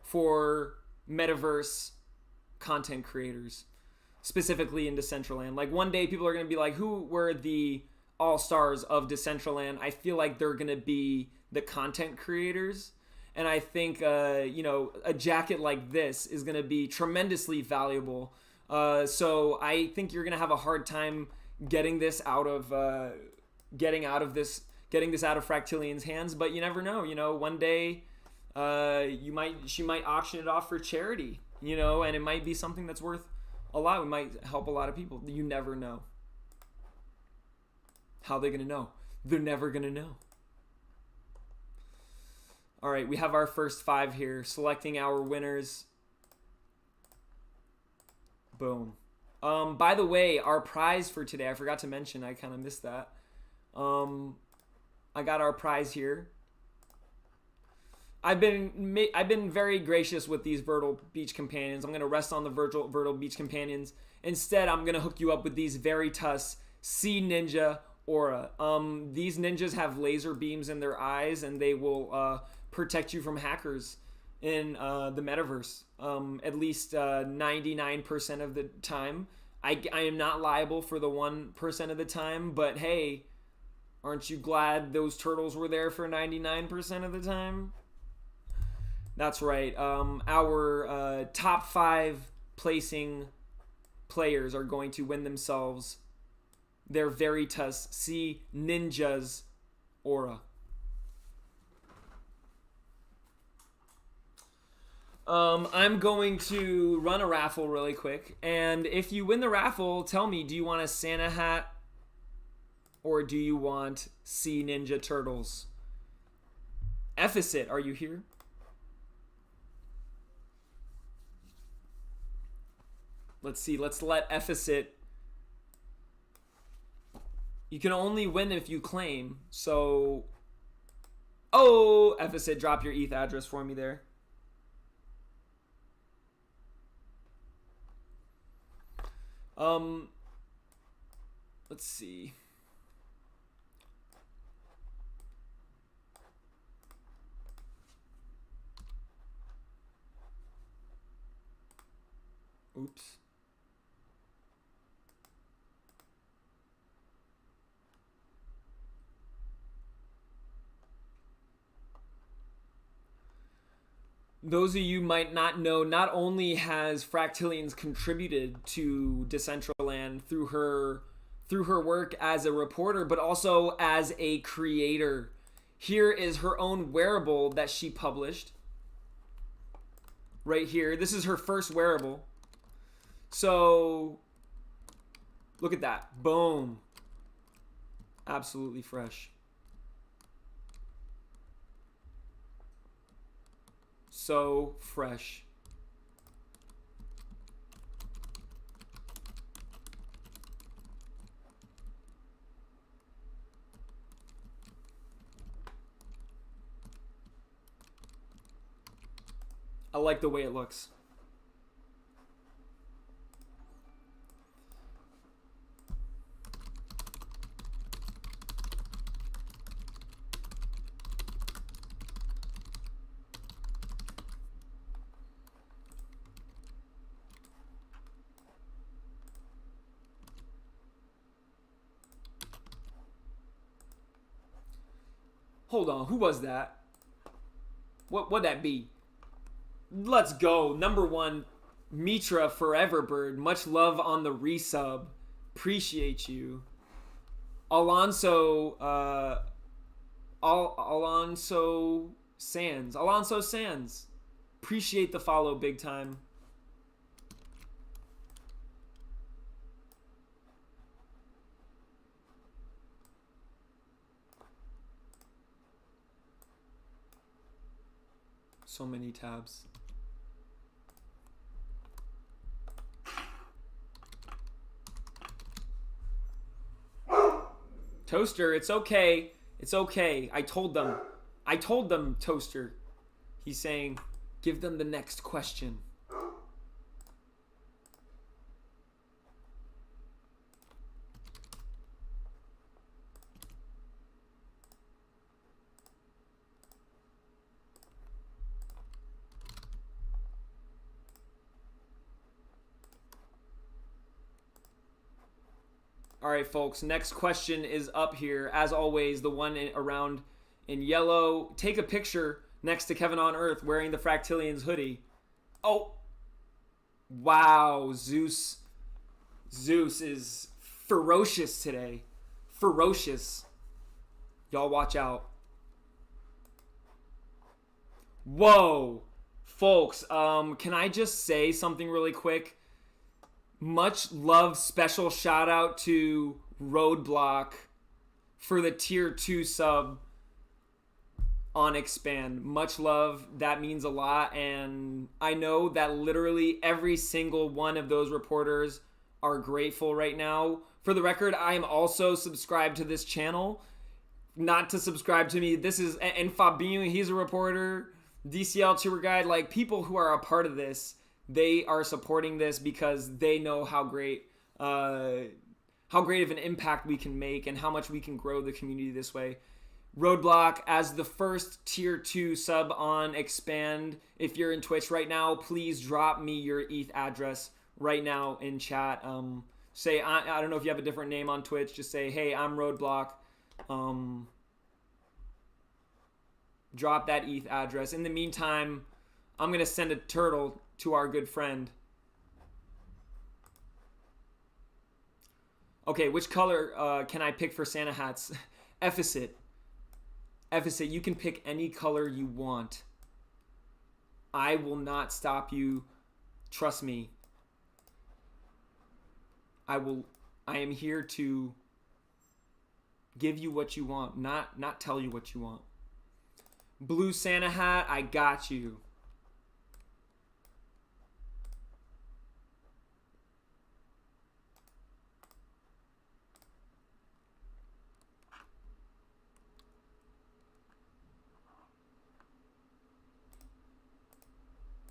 for metaverse content creators, specifically in Decentraland. Like one day people are going to be like, who were the all-stars of Decentraland? I feel like they're going to be the content creators. And I think, a jacket like this is going to be tremendously valuable. So I think you're going to have a hard time getting this out of Fractillion's hands, but you never know. One day, she might auction it off for charity, and it might be something that's worth a lot. It might help a lot of people. You never know. How are they gonna know? They're never gonna know. All right, we have our first 5 here, selecting our winners. Boom. By the way, our prize for today, I forgot to mention, I kind of missed that. I got our prize here. I've been very gracious with these Virtual Beach Companions. I'm going to rest on the Virtual Beach Companions. Instead, I'm going to hook you up with these Veritas Sea Ninja Aura. These ninjas have laser beams in their eyes, and they will protect you from hackers in the metaverse. At least 99% of the time. I am not liable for the 1% of the time, but hey, aren't you glad those turtles were there for 99% of the time? That's right. Our top 5 placing players are going to win themselves their Veritas Sea Ninjas Aura. I'm going to run a raffle really quick, and if you win the raffle, tell me, do you want a Santa hat or do you want Sea Ninja Turtles? Ephesit, are you here? Let's see, let's let Ephesit. You can only win if you claim, so... Oh, Ephesit, drop your ETH address for me there. Let's see. Oops. those of you might not know, not only has Fractillions contributed to Decentraland through her work as a reporter, but also as a creator. Here is her own wearable that she published. Right here. This is her first wearable. So, look at that. Boom. Absolutely fresh. So fresh. I like the way it looks. Hold on, who was that? What'd that be? Let's go. Number 1, Mitra Foreverbird. Much love on the resub. Appreciate you. Alonso Sands. Alonso Sands. Appreciate the follow big time. So many tabs. Toaster, it's okay. It's okay. I told them, Toaster. He's saying, give them the next question. All right, folks, next question is up here. As always, the one around in yellow. Take a picture next to Kevin on Earth wearing the Fractillions hoodie. Oh, wow, Zeus is ferocious today. Ferocious. Y'all watch out. Whoa, folks, can I just say something really quick? Much love, special shout out to Roadblock for the tier 2 sub on Expand. Much love, that means a lot, and I know that literally every single one of those reporters are grateful right now. For the record, I am also subscribed to this channel. Not to subscribe to me, this is, and Fabinho, he's a reporter, DCL tour guide, like people who are a part of this. They are supporting this because they know how great of an impact we can make and how much we can grow the community this way. Roadblock, as the first tier 2 sub on Expand, if you're in Twitch right now, please drop me your ETH address right now in chat. Say, I don't know if you have a different name on Twitch, just say, hey, I'm Roadblock. Drop that ETH address. In the meantime, I'm going to send a turtle to our good friend. Okay, which color can I pick for Santa hats? Ephesit, you can pick any color you want. I will not stop you. Trust me. I am here to give you what you want, not tell you what you want. Blue Santa hat, I got you.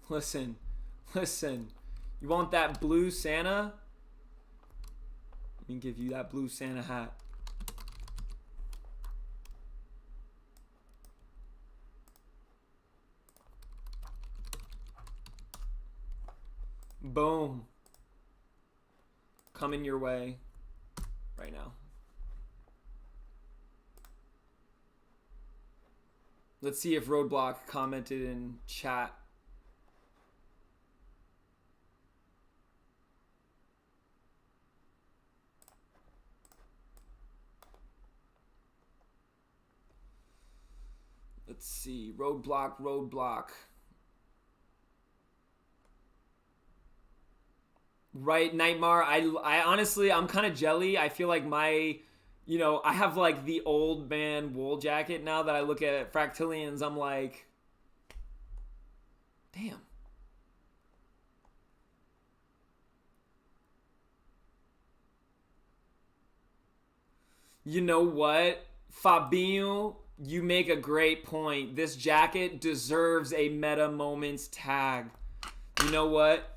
Listen. You want that blue Santa? Let me give you that blue Santa hat. Boom. Coming your way right now. Let's see if Roadblock commented in chat Let's see. Roadblock. Right, Nightmare. I honestly, I'm kind of jelly. I feel like I have like the old man wool jacket now that I look at Fractillions. I'm like, damn. You know what, Fabinho? You make a great point. This jacket deserves a meta moments tag. You know what?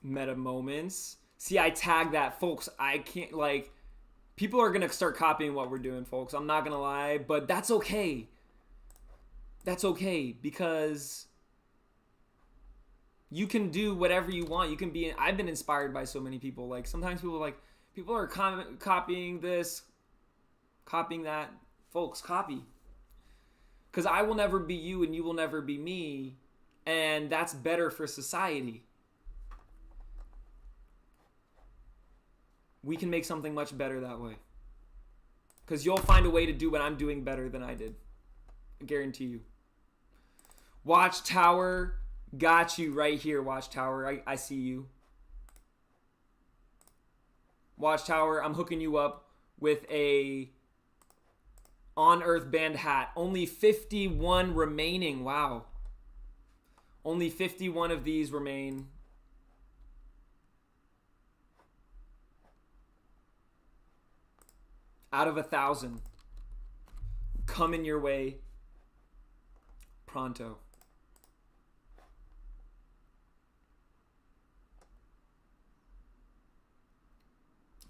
Meta moments. See, I tag that, folks. I can't, like, people are gonna start copying what we're doing, folks. I'm not gonna lie, but that's okay. That's okay, because you can do whatever you want. You can be. I've been inspired by so many people. Like, sometimes people are copying this, copying that. Folks, copy. Because I will never be you and you will never be me, and that's better for society. We can make something much better that way. Because you'll find a way to do what I'm doing better than I did. I guarantee you. Watchtower, got you right here, Watchtower. I see you. Watchtower, I'm hooking you up with a On Earth Band hat. Only 51 remaining. Wow. Only 51 of these remain. Out of 1,000. Coming your way pronto.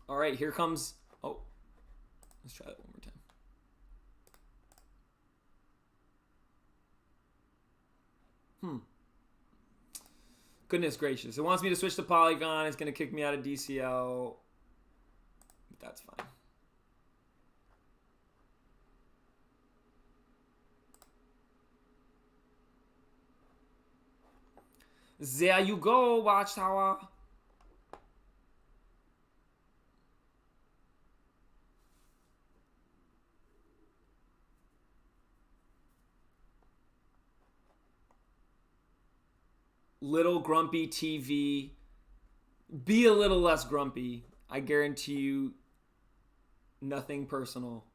All right, here comes. Oh, let's try that one more time. Goodness gracious. It wants me to switch to Polygon. It's going to kick me out of DCL. But that's fine. There you go, Watchtower. Little grumpy TV. Be a little less grumpy. I guarantee you nothing personal.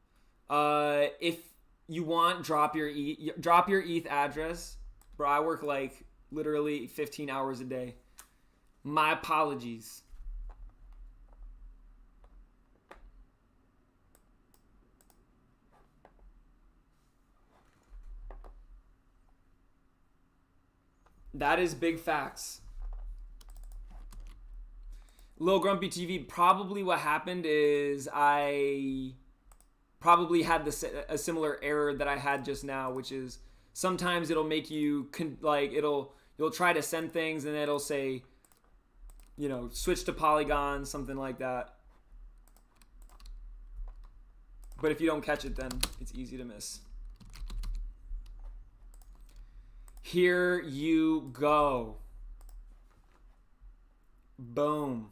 If you want, drop your ETH address. Bro, I work like literally 15 hours a day. My apologies. That is big facts. Lil Grumpy TV, probably what happened is I probably had a similar error that I had just now, which is sometimes it'll make you, you'll try to send things and it'll say, switch to Polygon, something like that. But if you don't catch it, then it's easy to miss. Here you go. Boom.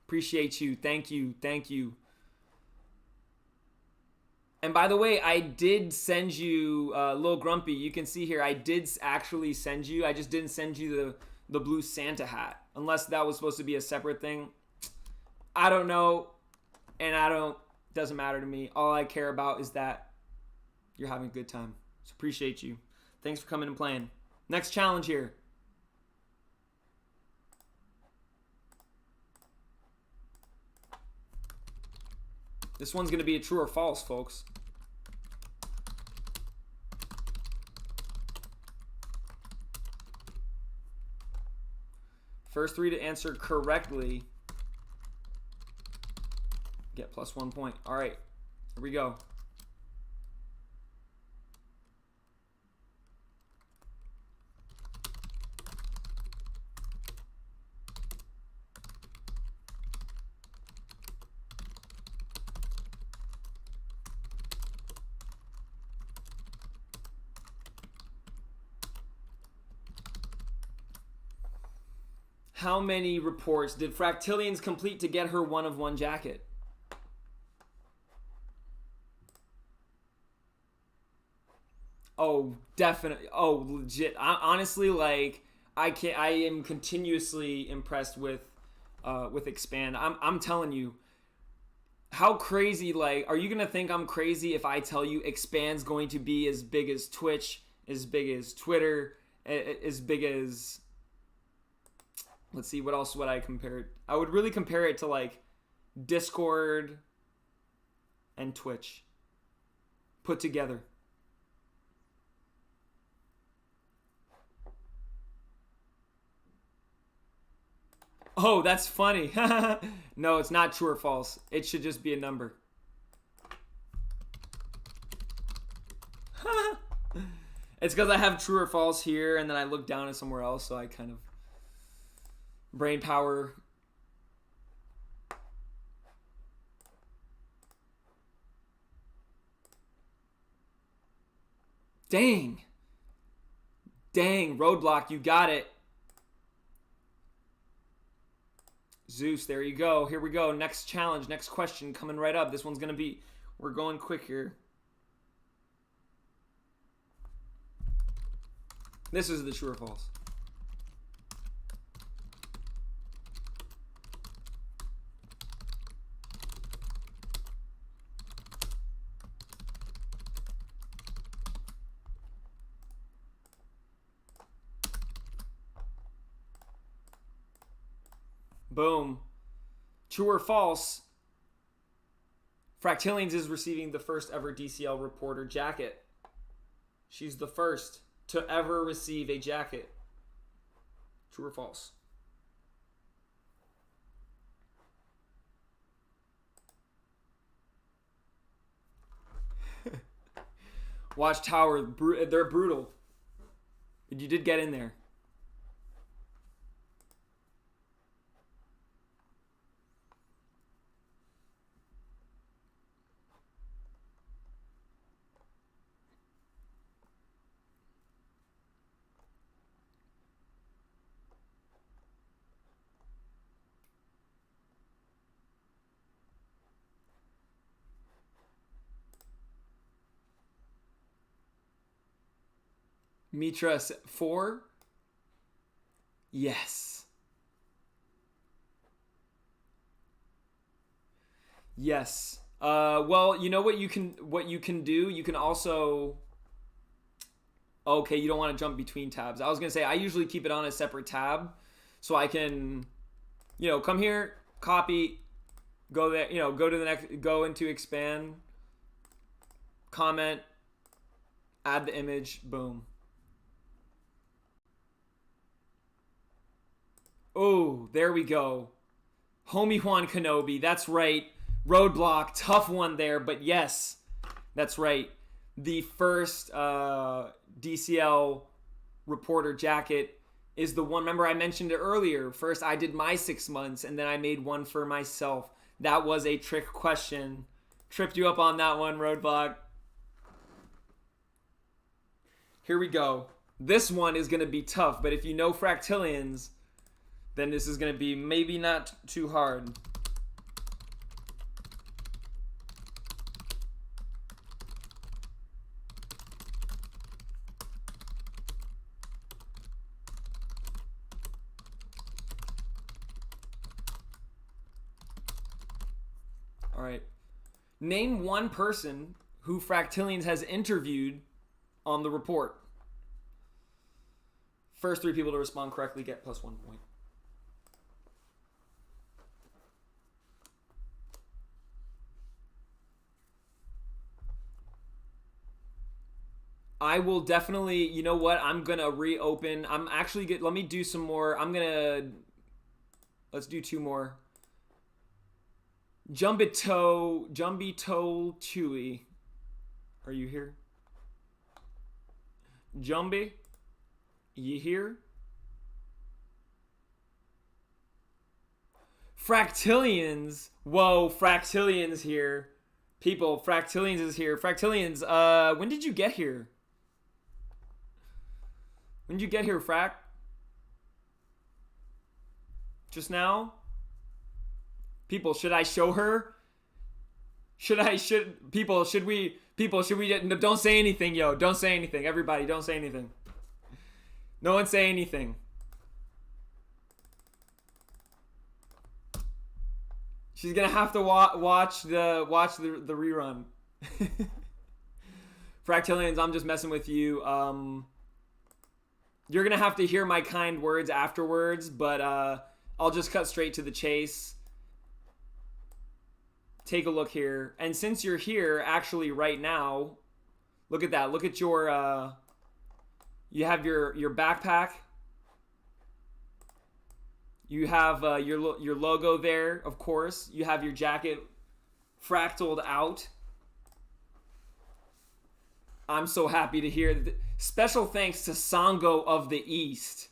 Appreciate you. Thank you. Thank you. And by the way, I did send you, Lil Grumpy. You can see here, I did actually send you. I just didn't send you the blue Santa hat. Unless that was supposed to be a separate thing. I don't know. And doesn't matter to me. All I care about is that you're having a good time. So appreciate you. Thanks for coming and playing. Next challenge here. This one's going to be a true or false, folks. First 3 to answer correctly get plus 1 point. All right, here we go. How many reports did Fractillions complete to get her one of one jacket? Oh, definitely. Oh, legit. Honestly, like I am continuously impressed with Expand. I'm telling you, how crazy. Like, are you gonna think I'm crazy if I tell you Expand's going to be as big as Twitch, as big as Twitter, as big as... Let's see, what else would I compare it? I would really compare it to like Discord and Twitch put together. Oh, that's funny. No, it's not true or false. It should just be a number. It's because I have true or false here, and then I look down at somewhere else, so I kind of... brain power. Dang. Dang, Roadblock, you got it. Zeus, there you go. Here we go. Next challenge, next question coming right up. This one's going to be... We're going quick here. This is the true or false. Boom. True or false? Fractillions is receiving the first ever DCL reporter jacket. She's the first to ever receive a jacket. True or false? Watchtower, they're brutal. But you did get in there. Mitra 4? Yes. Yes. Well, you know what you can do? You can also... Okay, you don't want to jump between tabs. I was going to say, I usually keep it on a separate tab so I can, come here, copy, go there, go to the next, go into expand, comment, add the image, boom. Oh, there we go. Homie Juan Kenobi, that's right. Roadblock, tough one there, but yes, that's right. The first DCL reporter jacket is the one. Remember, I mentioned it earlier. First, I did my 6 months, and then I made one for myself. That was a trick question. Tripped you up on that one, Roadblock. Here we go. This one is going to be tough, but if you know Fractillions, then this is going to be maybe not too hard. All right. Name one person who Fractillions has interviewed on the report. First 3 people to respond correctly get plus 1 point. I will definitely, you know what? I'm going to reopen. I'm actually let me do some more. Let's do 2 more. Jumbito Chewy. Are you here? Jumby? You here? Fractillions. Whoa, Fractillions here. People, Fractillions is here. Fractillions, when did you get here? When did you get here, Frac? Just now? People, should I show her? People, should we, no, don't say anything, yo. Don't say anything. Everybody, don't say anything. No one say anything. She's gonna have to watch the rerun. Fractillions, I'm just messing with you. You're gonna have to hear my kind words afterwards, but I'll just cut straight to the chase. Take a look here, and since you're here, actually, right now, look at that. Look at your. You have your backpack. You have your logo there, of course. You have your jacket fractaled out. I'm so happy to hear that. Special thanks to Sango of the East.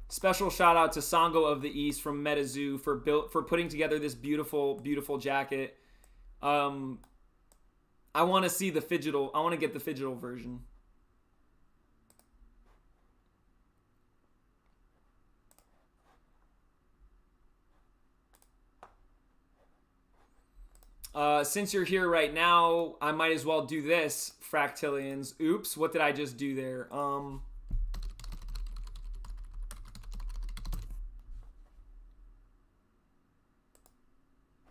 Special shout out to Sango of the East from MetaZoo for putting together this beautiful, beautiful jacket. I want to see the I want to get the digital version. Since you're here right now, I might as well do this, Fractillions. Oops, what did I just do there?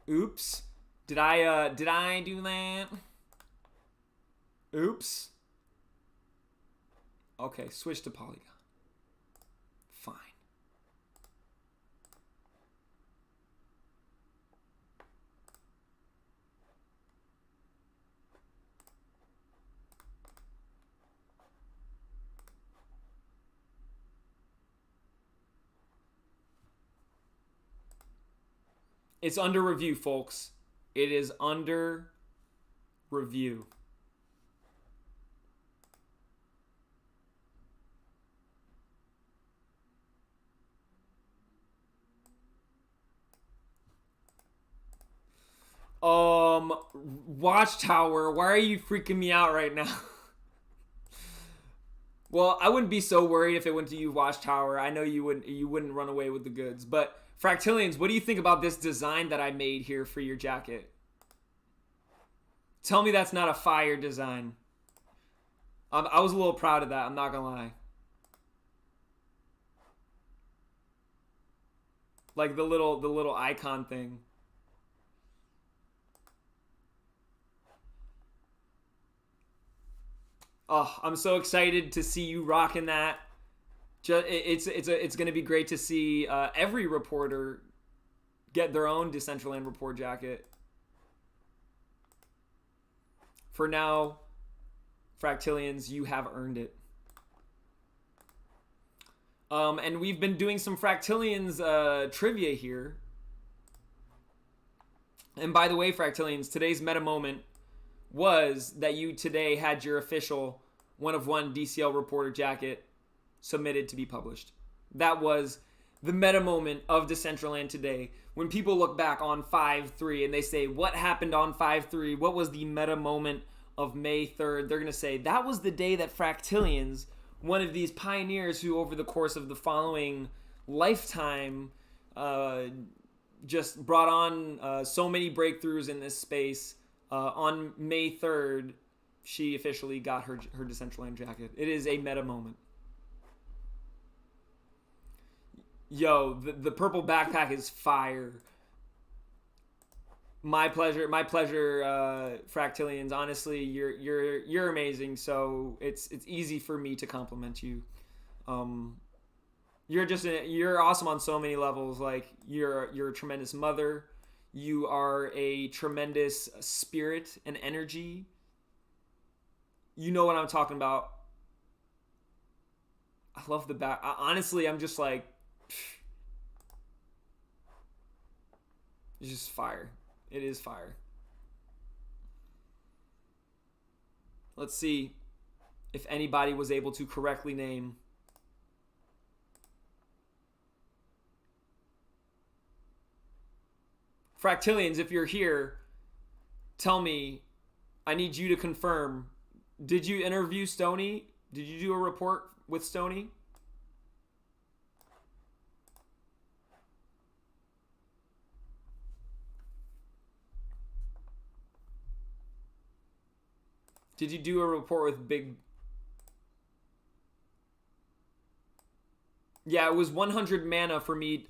Oops. Did I do that? Oops. Okay, switch to Polygon. Fine. It's under review, folks. It is under review. Watchtower, why are you freaking me out right now? Well, I wouldn't be so worried if it went to you, Watchtower. I know you wouldn't run away with the goods, but Fractillions, what do you think about this design that I made here for your jacket? Tell me that's not a fire design. I was a little proud of that, I'm not gonna lie. Like the little icon thing. Oh, I'm so excited to see you rocking that. It's going to be great to see every reporter get their own Decentraland Report jacket. For now, Fractillions, you have earned it. And we've been doing some Fractillions trivia here. And by the way, Fractillions, today's meta moment was that you today had your official 1 of 1 DCL reporter jacket submitted to be published. That was the meta moment of Decentraland today. When people look back on 5/3 and they say, what happened on 5/3? What was the meta moment of May 3rd? They're going to say, that was the day that Fractillions, one of these pioneers who over the course of the following lifetime just brought on so many breakthroughs in this space. On May 3rd, she officially got her Decentraland jacket. It is a meta moment. Yo, the purple backpack is fire. My pleasure, Fractillions. Honestly, you're amazing. So it's easy for me to compliment you. You're awesome on so many levels. Like you're a tremendous mother. You are a tremendous spirit and energy. You know what I'm talking about. I love the back. Honestly, I'm just like, it's just fire. It is fire. Let's see if anybody was able to correctly name. Fractillions, if you're here, tell me. I need you to confirm. Did you interview Stony? Did you do a report with Stony? Did you do a report with Big? Yeah, it was 100 mana for me.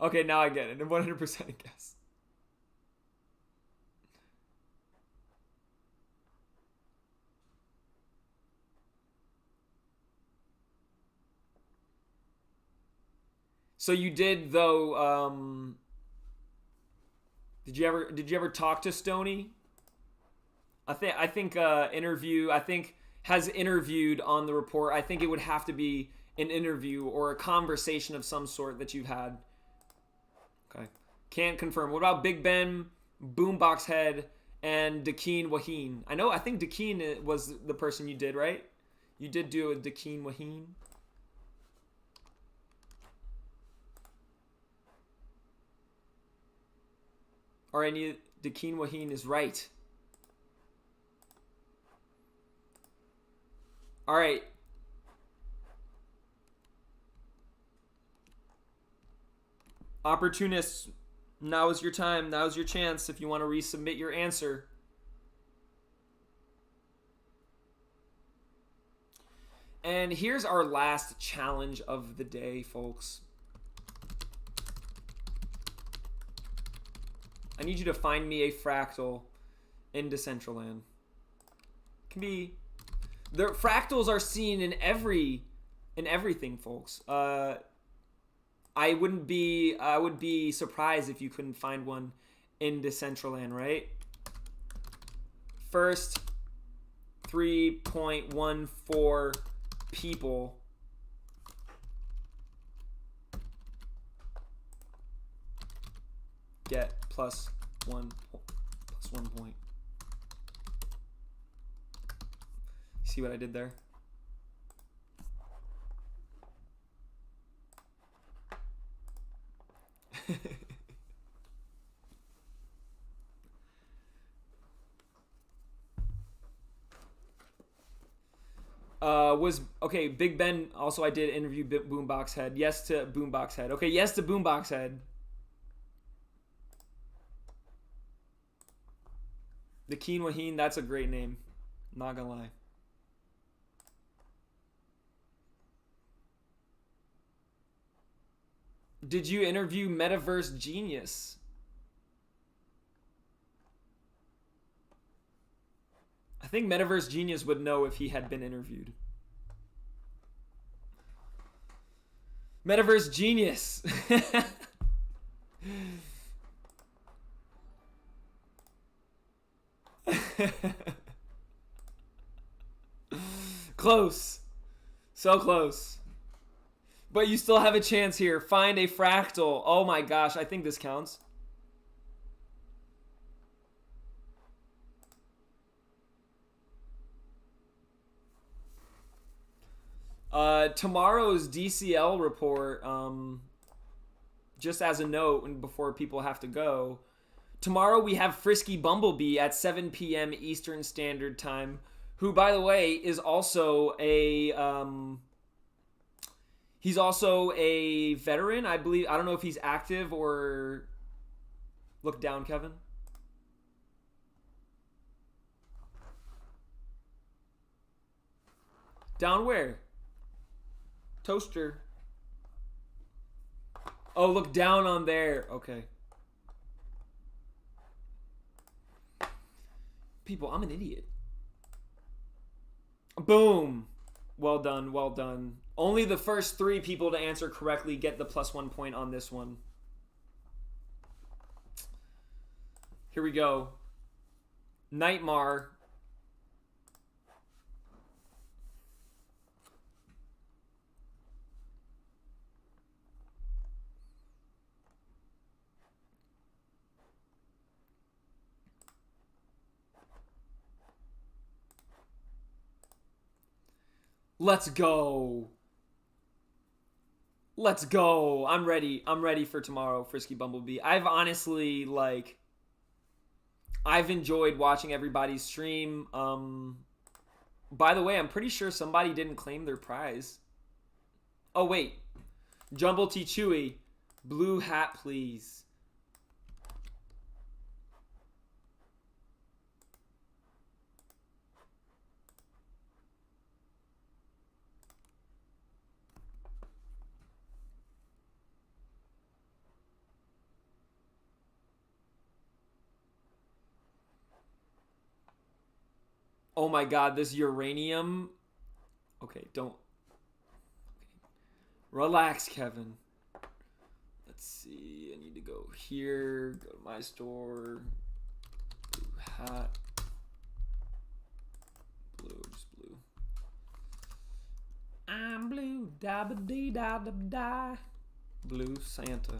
Okay, now I get it. 100% guess. So you did though. Did you ever talk to Stony? I think interview. I think has interviewed on the report. I think it would have to be an interview or a conversation of some sort that you've had. Okay, can't confirm. What about Big Ben, Boombox Head, and Dakeen Waheen? I think Dakeen was the person you did, right? You did do a Dakeen Waheen. All right, Dakeen Waheen is right. All right. Opportunists, now is your time. Now is your chance if you want to resubmit your answer. And here's our last challenge of the day, folks. I need you to find me a fractal in Decentraland. Can be the fractals are seen in everything, folks. I would be surprised if you couldn't find one in Decentraland, right? First 3.14 people get plus one point. See what I did there? Okay, Big Ben also I did interview Boombox Head. Yes to Boombox Head. Okay, yes to Boombox Head. The Keen Waheen, that's a great name. Not gonna lie. Did you interview Metaverse Genius? I think Metaverse Genius would know if he had been interviewed. Metaverse Genius. Close. So close. But you still have a chance here. Find a fractal. Oh my gosh, I think this counts. Tomorrow's DCL report, just as a note and before people have to go, tomorrow we have Frisky Bumblebee at 7 p.m. Eastern Standard Time, who, by the way, is also a he's also a veteran, I believe. I don't know if he's active or... Look down, Kevin. Down where? Toaster. Oh, look down on there. Okay. People, I'm an idiot. Boom. Well done, well done. Only the first 3 people to answer correctly get the +1 point on this one. Here we go. Nightmare. Let's go. Let's go. I'm ready. I'm ready for tomorrow, Frisky Bumblebee. I've honestly, like, I've enjoyed watching everybody's stream. By the way, I'm pretty sure somebody didn't claim their prize. Oh, wait. Jumble T Chewy. Blue hat, please. Oh my god, this uranium. Okay, don't. Relax, Kevin. Let's see. I need to go here. Go to my store. Blue hat. Blue, just blue. I'm blue. Da ba dee da da da. Blue Santa.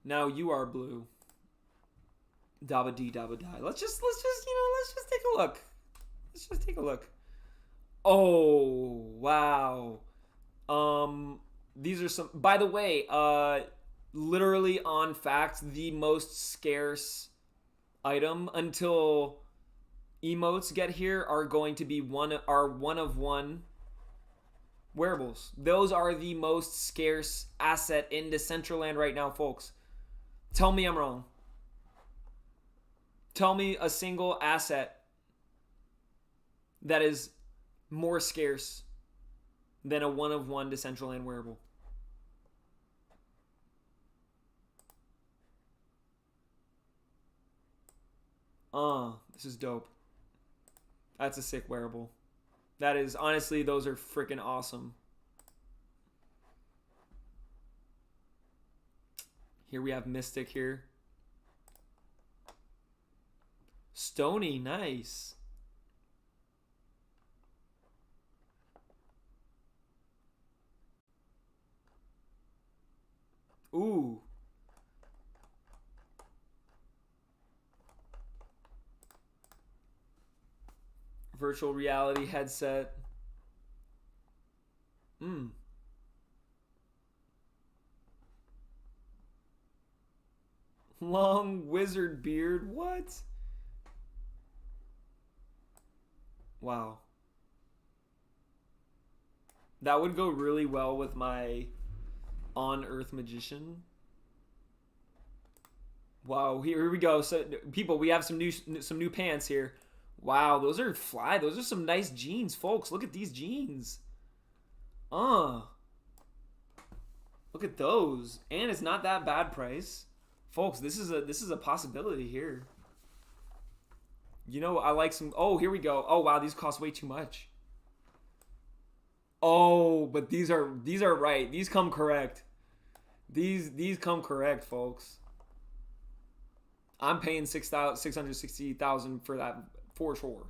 Now you are blue. Dabba dee dabba die. Let's just take a look. Let's just take a look. Oh wow. These are some. By the way, literally on fact, the most scarce item until emotes get here are going to be one of one wearables. Those are the most scarce asset in Decentraland right now, folks. Tell me I'm wrong. Tell me a single asset that is more scarce than a one-of-one Decentraland wearable. This is dope. That's a sick wearable. That is, honestly, those are freaking awesome. Here we have Mystic here. Stony, nice. Ooh. Virtual reality headset. Long wizard beard. What? Wow. That would go really well with my on-earth magician. Wow, here we go. So people, we have some new pants here. Wow, those are fly. Those are some nice jeans, folks. Look at these jeans. Look at those. And it's not that bad price. Folks, this is a possibility here. You know, I like some. Oh, here we go. Oh wow, these cost way too much. Oh, but these are right. These come correct. These come correct, folks. I'm paying $660,000 for that for sure.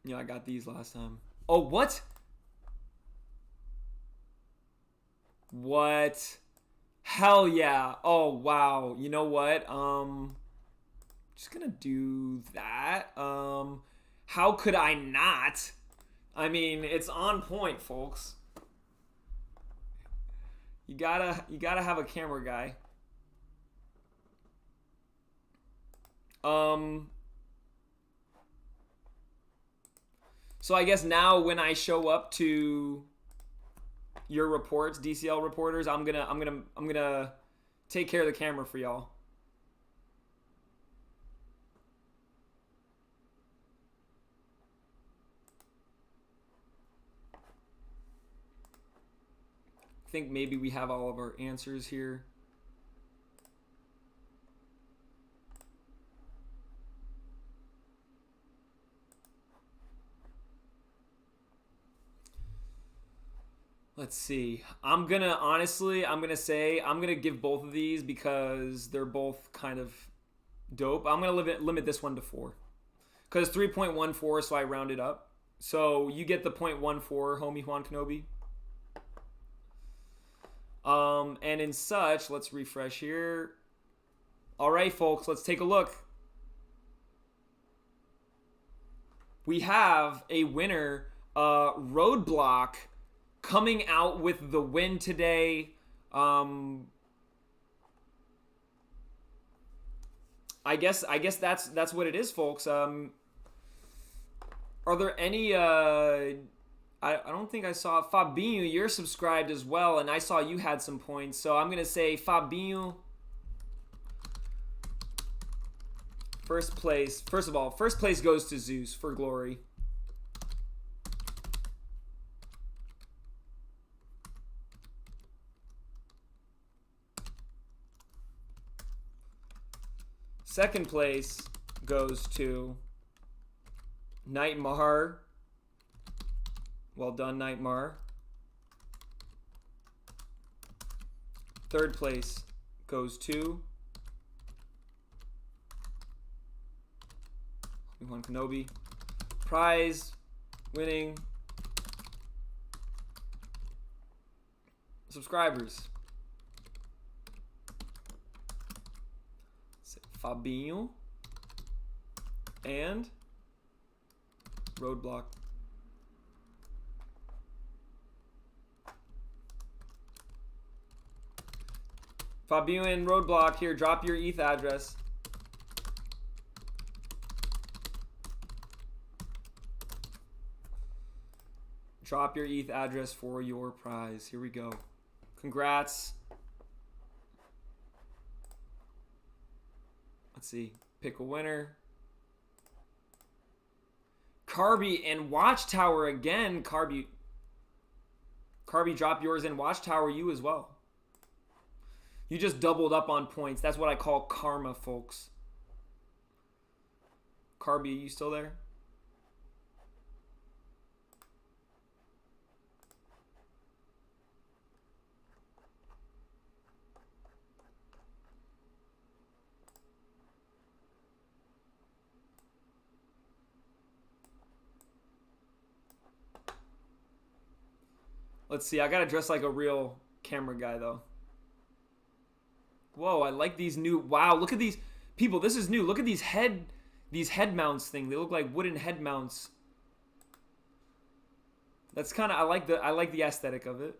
Yeah, I got these last time. Oh, what? What? Hell yeah. Oh, wow. You know what? Just gonna do that. How could I not? I mean, it's on point, folks. You gotta have a camera guy. So I guess now when I show up to your reports, DCL reporters. I'm gonna take care of the camera for y'all. I think maybe we have all of our answers here. Let's see. I'm gonna give both of these because they're both kind of dope. I'm gonna limit this one to 4 because 3.14, so I rounded up. So you get the 0.14, homie Juan Kenobi. And in such, let's refresh here. All right, folks, let's take a look. We have a winner, Roadblock, coming out with the win today. I guess that's what it is, folks. Are there any? I don't think I saw Fabinho. You're subscribed as well, and I saw you had some points. So I'm gonna say Fabinho. First place. First of all, first place goes to Zeus for glory. Second place goes to Nightmare. Well done, Nightmare. Third place goes to Juan Kenobi. Prize winning subscribers. Fabinho and Roadblock. Fabinho and Roadblock here. Drop your ETH address. Drop your ETH address for your prize. Here we go. Congrats. Let's see. Pick a winner. Carby and Watchtower again. Carby, drop yours in. Watchtower, you as well. You just doubled up on points. That's what I call karma, folks. Carby, are you still there? Let's see. I gotta dress like a real camera guy, though. Whoa, I like these new. Wow, look at these people. This is new. Look at these head mounts thing. They look like wooden head mounts. That's kind of. I like the aesthetic of it.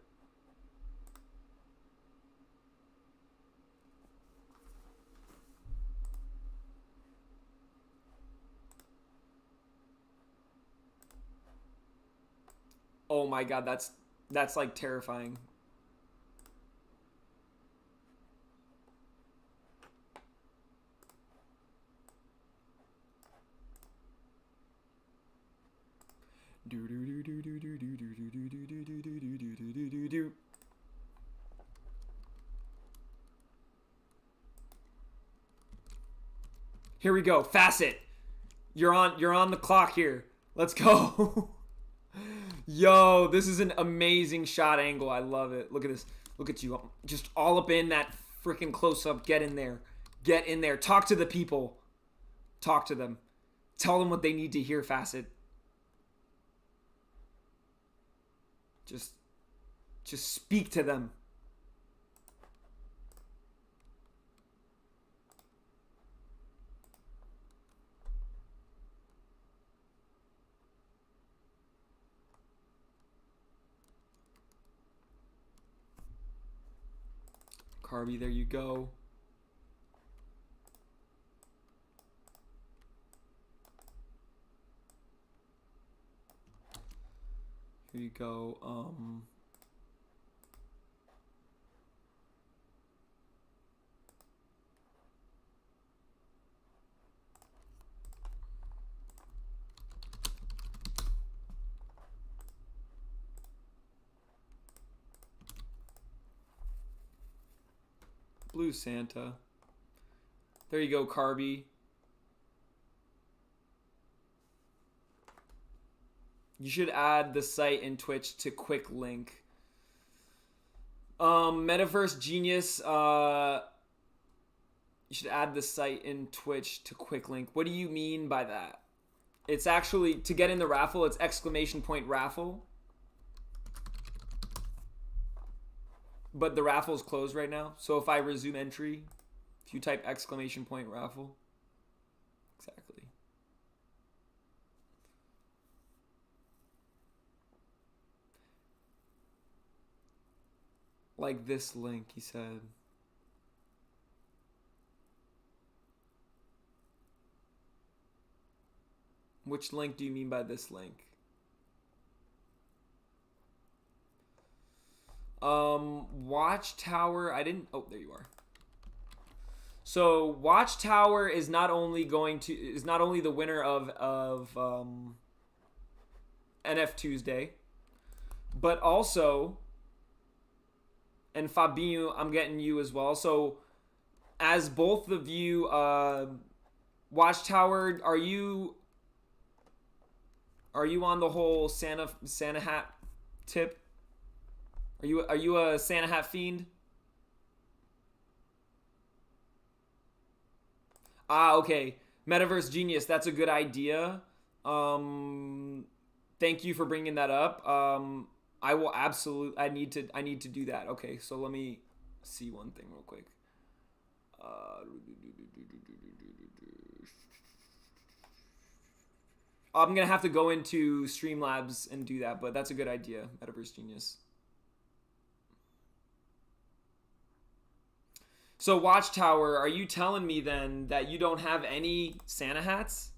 Oh my god, that's like terrifying. Here we go. Facet. You're on the clock here. Let's go. Yo, this is an amazing shot angle. I love it. Look at this. Look at you. Just all up in that freaking close up. Get in there. Get in there. Talk to the people. Talk to them. Tell them what they need to hear, Facet. Just speak to them. Carby, there you go. Here you go. Blue Santa. There you go, Carby. You should add the site and Twitch to quick link. Metaverse Genius, you should add the site and Twitch to quick link. What do you mean by that? It's actually, to get in the raffle, it's !raffle. But the raffle is closed right now. So if I resume entry, if you type !raffle. Exactly. Like this link, he said. Which link do you mean by this link? Watchtower, I didn't, oh, there you are. So Watchtower is not only the winner of NF Tuesday, but also, and Fabinho, I'm getting you as well. So as both of you, Watchtower, are you on the whole Santa hat tip? Are you a Santa hat fiend? Ah, okay. Metaverse Genius, that's a good idea. Thank you for bringing that up. I will absolutely. I need to do that. Okay, so let me see one thing real quick. I'm gonna have to go into Streamlabs and do that, but that's a good idea, Metaverse Genius. So Watchtower, are you telling me then that you don't have any Santa hats?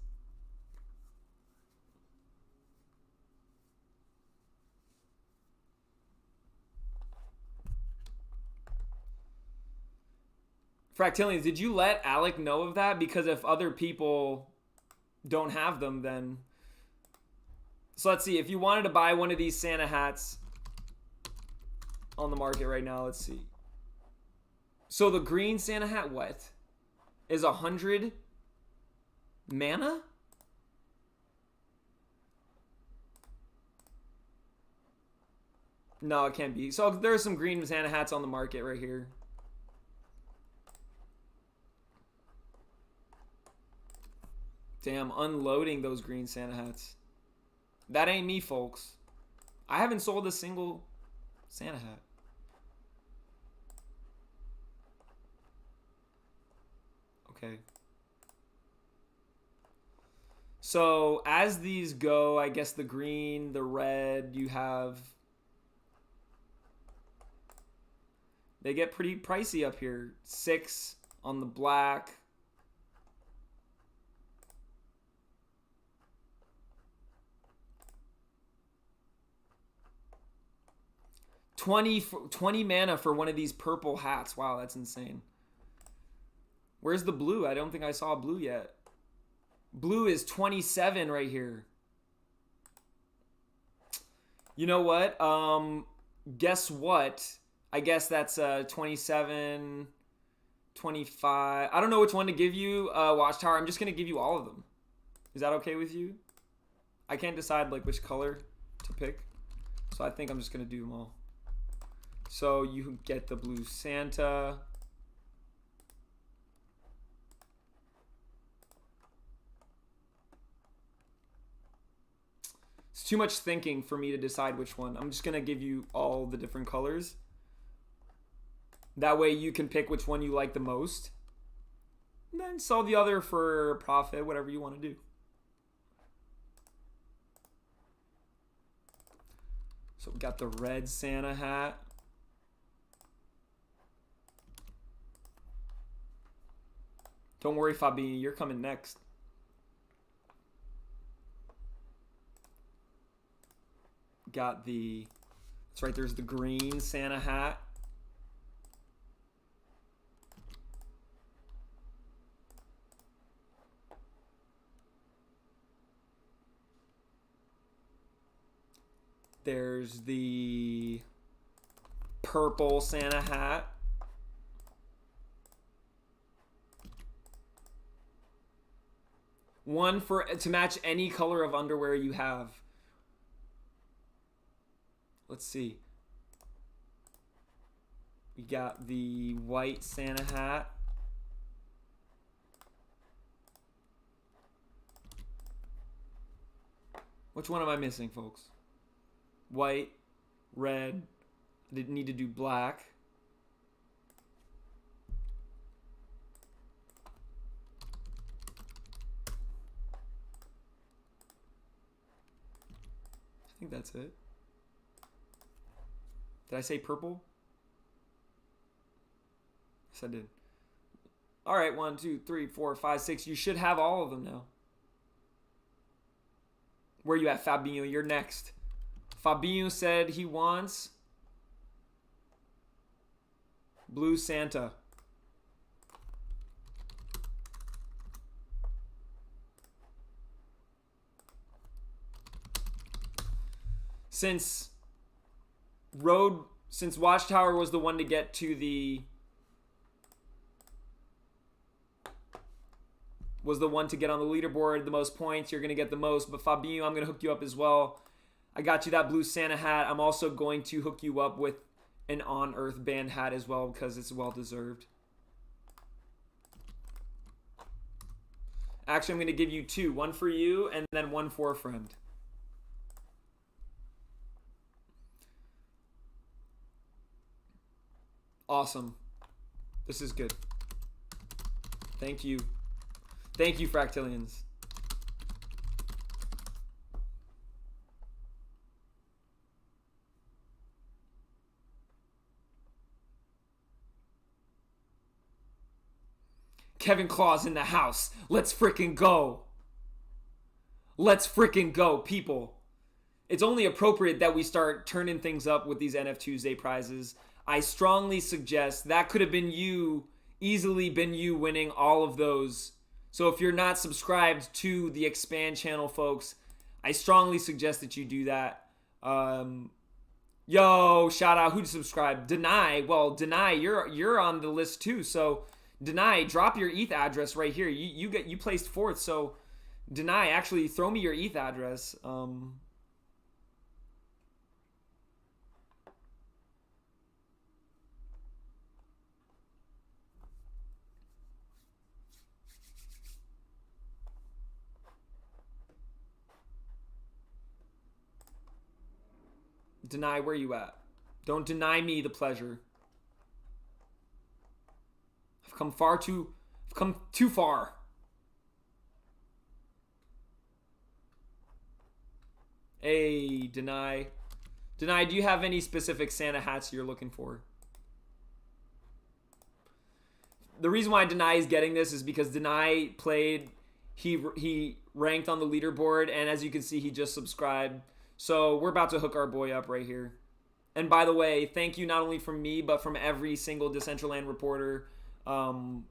Fractilians, did you let Alec know of that? Because if other people don't have them, then... So let's see. If you wanted to buy one of these Santa hats on the market right now, let's see. So the green Santa hat, what? Is 100 mana? No, it can't be. So there's some green Santa hats on the market right here. Damn, unloading those green Santa hats. That ain't me, folks. I haven't sold a single Santa hat. Okay. So as these go, I guess the green, the red, you have... They get pretty pricey up here. 6 on the black. $20 mana for one of these purple hats. Wow, that's insane. Where's the blue? I don't think I saw blue yet. Blue is 27 right here. You know what? Guess what? I guess that's 27, 25. I don't know which one to give you, Watchtower. I'm just going to give you all of them. Is that okay with you? I can't decide like which color to pick. So I think I'm just going to do them all. So you get the blue Santa. It's too much thinking for me to decide which one. I'm just going to give you all the different colors. That way you can pick which one you like the most. And then sell the other for profit, whatever you want to do. So we got the red Santa hat. Don't worry, Fabi, you're coming next. Got the... That's right, there's the green Santa hat. There's the purple Santa hat. One for to match any color of underwear you have. Let's see. We got the white Santa hat. Which one am I missing, folks? White, red. I didn't need to do black. I think that's it. Did I say purple? Yes, I did. All right, 1, 2, 3, 4, 5, 6. You should have all of them now. Where you at, Fabinho? You're next. Fabinho said he wants blue Santa. Since Watchtower was the one to get to the on the leaderboard, the most points, you're going to get the most. But Fabinho, I'm going to hook you up as well. I got you that blue Santa hat. I'm also going to hook you up with an On Earth band hat as well because it's well deserved. Actually, I'm going to give you 2. One for you and then one for a friend. Awesome. This is good. Thank you. Thank you, Fractillions. Kevin Claus in the house. Let's freaking go. Let's freaking go, people. It's only appropriate that we start turning things up with these NF Tuesday prizes. I strongly suggest that could have been you, easily been you winning all of those. So if you're not subscribed to the Expand channel, folks, I strongly suggest that you do that. Yo, shout out, who subscribed? Deny. Well, Deny, you're on the list too. So Deny, drop your ETH address right here. You placed 4th. So Deny, actually throw me your ETH address. Deny, where you at? Don't deny me the pleasure. I've come too far. Hey, Deny. Deny, do you have any specific Santa hats you're looking for? The reason why Deny is getting this is because Deny played, he ranked on the leaderboard, and as you can see, he just subscribed. So we're about to hook our boy up right here. And by the way, thank you not only from me, but from every single Decentraland reporter.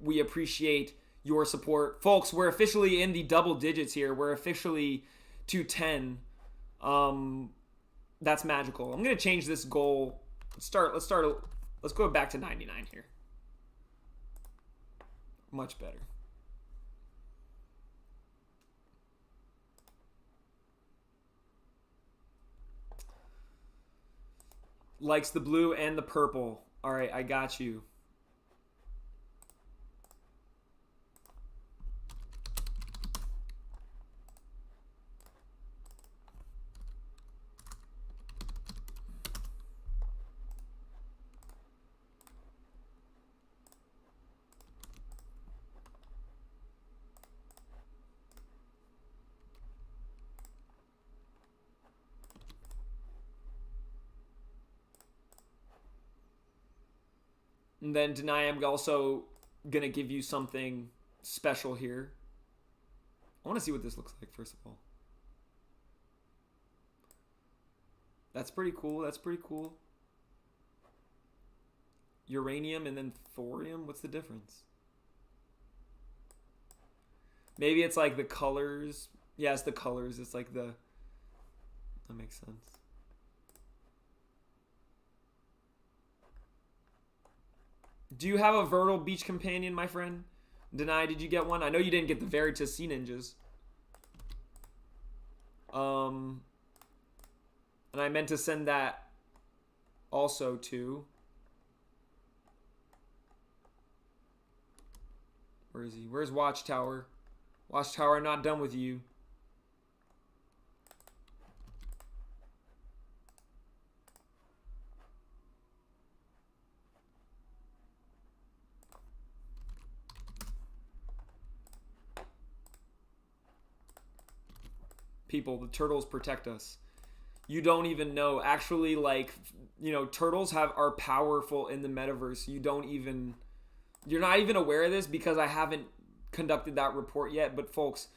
We appreciate your support. Folks, we're officially in the double digits here. We're officially to 10. That's magical. I'm going to change this goal. Let's go back to 99 here. Much better. Likes the blue and the purple. All right, I got you. And then Deny, I'm also going to give you something special here. I want to see what this looks like, first of all. That's pretty cool. That's pretty cool. Uranium and then thorium? What's the difference? Maybe it's like the colors. Yeah, it's the colors. It's like the... That makes sense. Do you have a Vertal Beach Companion, my friend? Deny, did you get one? I know you didn't get the Veritas Sea Ninjas. And I meant to send that also to... Where is he? Where's Watchtower? Watchtower, I'm not done with you. People, the turtles protect us. You don't even know. Actually, like, you know, turtles are powerful in the metaverse. You're not even aware of this because I haven't conducted that report yet. But folks,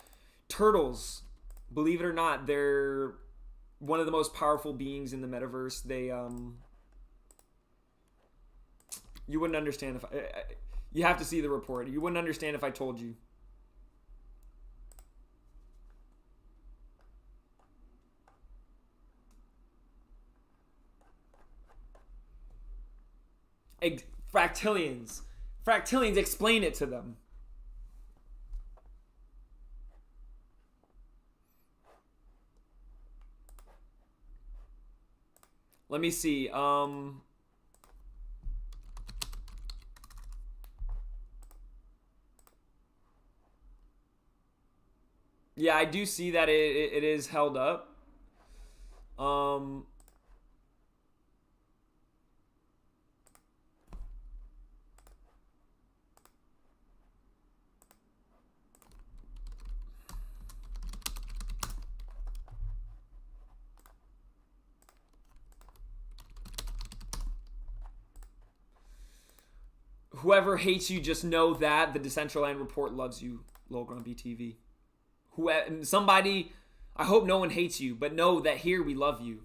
turtles, believe it or not, they're one of the most powerful beings in the metaverse. You wouldn't understand if you have to see the report. You wouldn't understand if I told you. Fractillions, explain it to them. Let me see. Yeah, I do see that it is held up. Whoever hates you, just know that the Decentraland Report loves you, Lil Grumpy TV. Somebody, I hope no one hates you, but know that here we love you.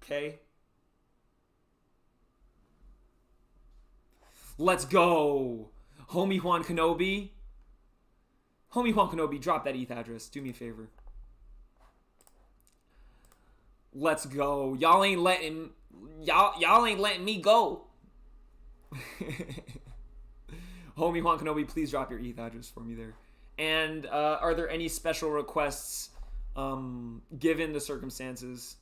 Okay? Let's go. Homie Juan Kenobi. Homie Juan Kenobi, drop that ETH address. Do me a favor. Let's go. Y'all ain't letting me go. Homie Juan Kenobi, please drop your ETH address for me there. And are there any special requests given the circumstances?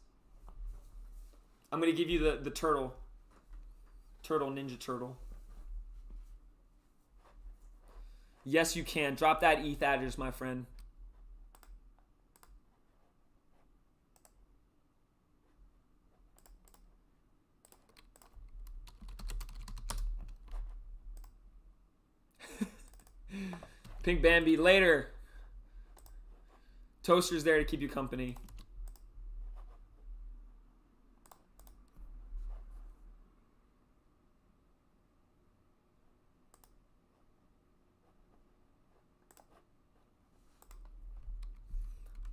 I'm going to give you the turtle. Ninja Turtle. Yes, you can. Drop that ETH address, my friend. Pink Bambi, later. Toaster's there to keep you company.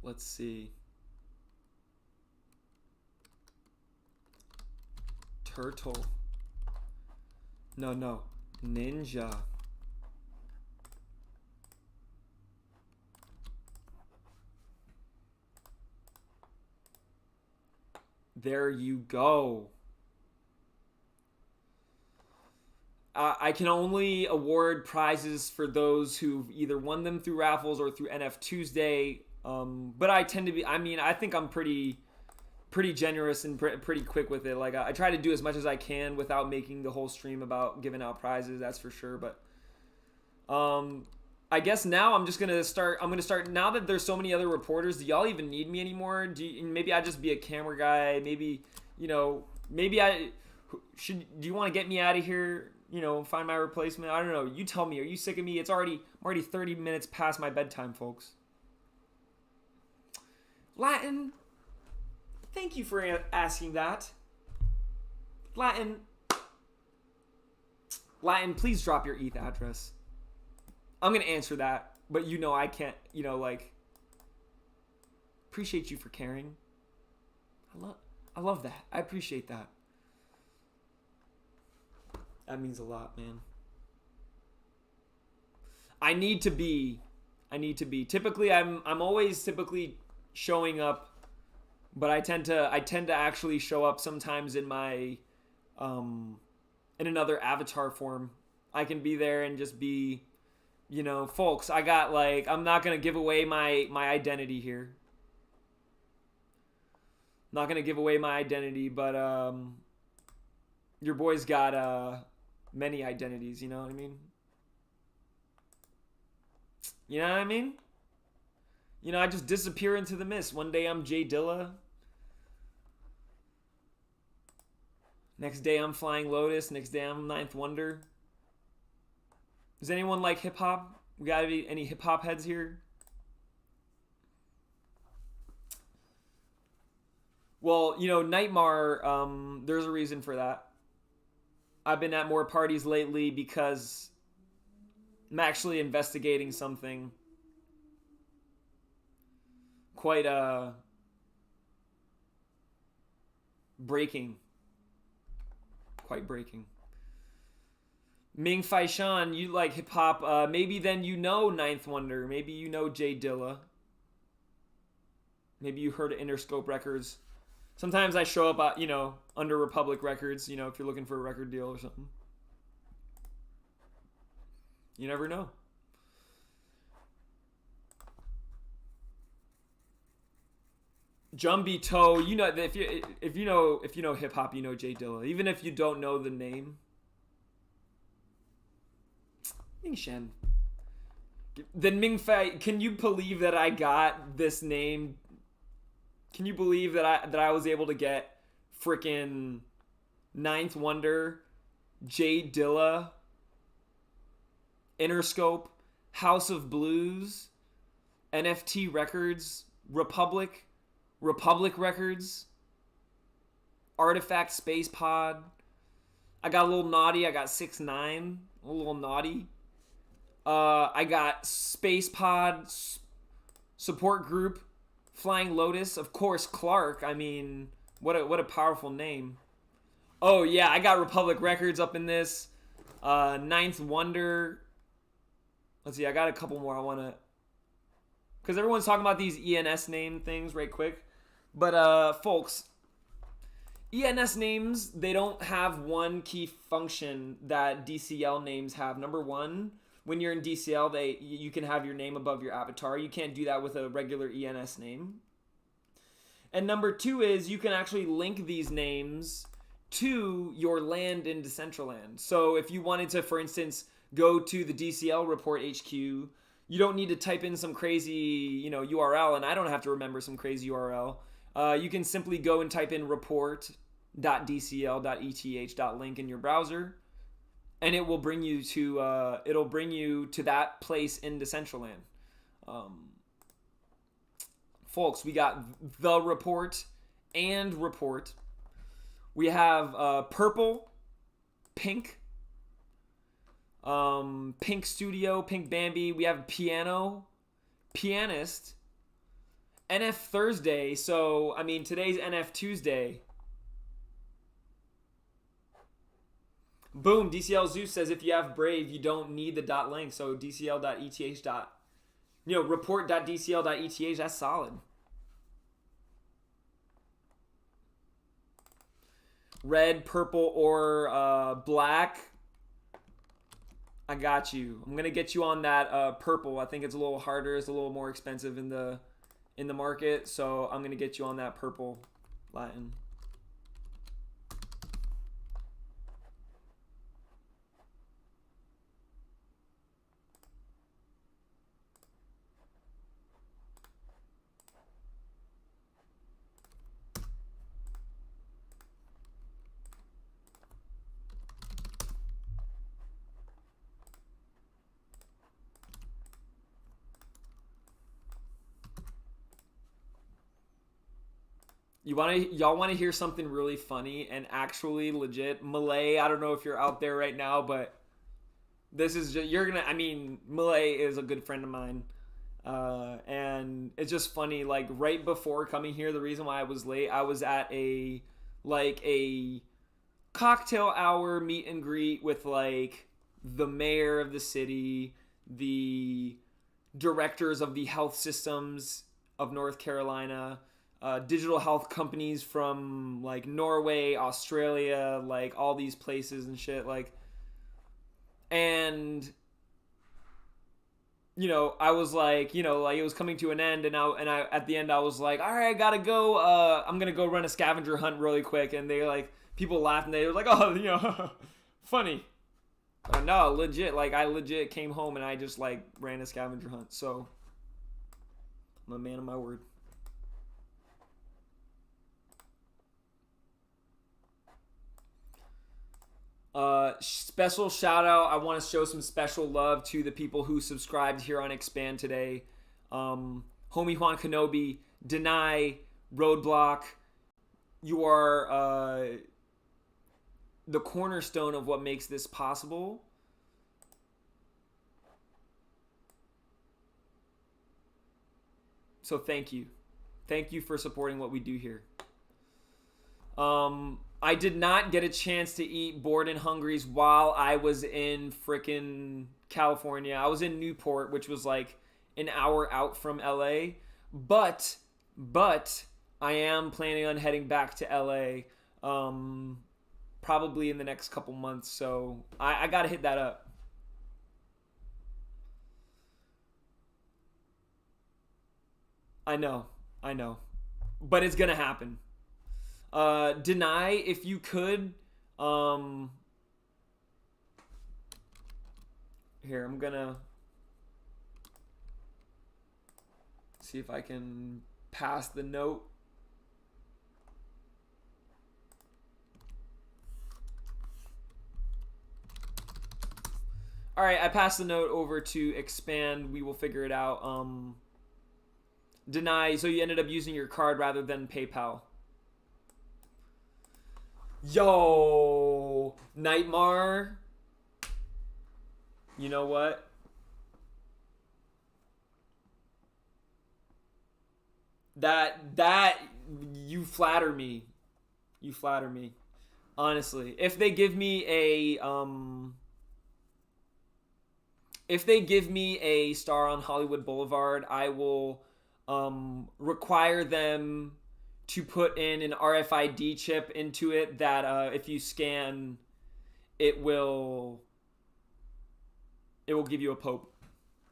Let's see. Turtle. No. Ninja. There you go. I can only award prizes for those who've either won them through raffles or through NF Tuesday. But I tend to be, I think I'm pretty generous and pretty quick with it. Like I try to do as much as I can without making the whole stream about giving out prizes, that's for sure. But I guess now I'm gonna start now that there's so many other reporters. Do y'all even need me anymore? Maybe I just be a camera guy. Maybe, do you want to get me out of here? Find my replacement. I don't know. You tell me. Are you sick of me? I'm already 30 minutes past my bedtime, folks. Latin, thank you for asking that. Latin, please drop your ETH address. I'm going to answer that, but I can't, appreciate you for caring. I love that. I appreciate that. That means a lot, man. I need to be. Typically, I'm always showing up, but I tend to actually show up sometimes in my in another avatar form. I can be there and just be, folks, I'm not gonna give away my identity here. not gonna give away my identity, but your boy's got many identities. You know what I mean? You know what I mean? You know, I just disappear into the mist. One day I'm Jay Dilla. Next day I'm Flying Lotus. Next day I'm Ninth Wonder. Does anyone like hip hop? We got any hip hop heads here? Well, you know, Nightmare, there's a reason for that. I've been at more parties lately because I'm actually investigating something quite breaking. Quite breaking. Ming Fai Shan, you like hip hop. Maybe then you know Ninth Wonder. Maybe you know Jay Dilla. Maybe you heard of Interscope Records. Sometimes I show up, under Republic Records, if you're looking for a record deal or something. You never know. Jumby Toe, if you know hip hop, you know Jay Dilla. Even if you don't know the name. Ming Shen. Then Ming Fei, can you believe that I got this name? Can you believe that I was able to get freaking Ninth Wonder, Jay Dilla, Interscope, House of Blues, NFT Records, Republic Records, Artifact Space Pod. I got a little naughty. I got 6ix9ine, a little naughty. I got Space Pod, Support Group, Flying Lotus, of course Clark. I mean, what a powerful name. Oh yeah, I got Republic Records up in this. Ninth Wonder. Let's see, I got a couple more I want to... Because everyone's talking about these ENS name things right quick. But, folks, ENS names, they don't have one key function that DCL names have. Number one, when you're in DCL, you can have your name above your avatar. You can't do that with a regular ENS name. And number two is you can actually link these names to your land in Decentraland. So if you wanted to, for instance, go to the DCL Report HQ, you don't need to type in some crazy, URL, and I don't have to remember some crazy URL. You can simply go and type in report.dcl.eth.link in your browser, and it will bring you to that place in Decentraland. Folks, we got the report and report. We have purple, pink, Pink Studio, Pink Bambi. We have piano, pianist, NF Thursday. So, I mean, today's NF Tuesday. Boom, DCL Zeus says if you have Brave, you don't need the .link. So dcl.eth. Report.dcl.eth, that's solid. Red, purple, or black. I got you. I'm gonna get you on that purple. I think it's a little harder. It's a little more expensive in the market. So I'm gonna get you on that purple Latin. Y'all want to hear something really funny and actually legit? Malay, I don't know if you're out there right now, but this is just, Malay is a good friend of mine. And it's just funny, like right before coming here, the reason why I was late, I was at a cocktail hour meet and greet with the mayor of the city, the directors of the health systems of North Carolina, digital health companies from Norway, Australia, all these places and shit. And I was like, like it was coming to an end, and I at the end I was like, all right, I gotta go. I'm gonna go run a scavenger hunt really quick, and they like people laughed and they were like, oh, funny. No, legit. Like I legit came home and I just like ran a scavenger hunt. So I'm a man of my word. Special shout out. I want to show some special love to the people who subscribed here on Expand today. Homie Juan Kenobi, Deny, Roadblock. You are the cornerstone of what makes this possible. So thank you. Thank you for supporting what we do here. I did not get a chance to eat Bored and Hungry's while I was in frickin' California. I was in Newport, which was like an hour out from LA. But I am planning on heading back to LA probably in the next couple months. So I gotta hit that up. I know. But it's gonna happen. Deny, if you could, here, I'm gonna see if I can pass the note. All right, I passed the note over to Expand. We will figure it out. Deny, so you ended up using your card rather than PayPal. Yo, Nightmare. You know what? That you flatter me. You flatter me. Honestly, if they give me a star on Hollywood Boulevard, I will require them to put in an RFID chip into it that if you scan, it will give you a Pope.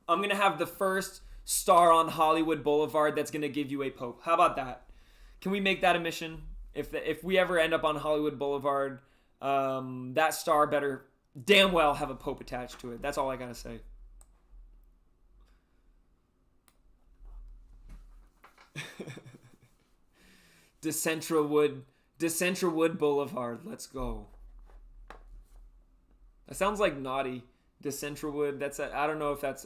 I'm going to have the first star on Hollywood Boulevard that's going to give you a Pope. How about that? Can we make that a mission? If we ever end up on Hollywood Boulevard, that star better damn well have a Pope attached to it. That's all I got to say. Decentraland Boulevard. Let's go. That sounds like naughty. Decentraland. I don't know if that's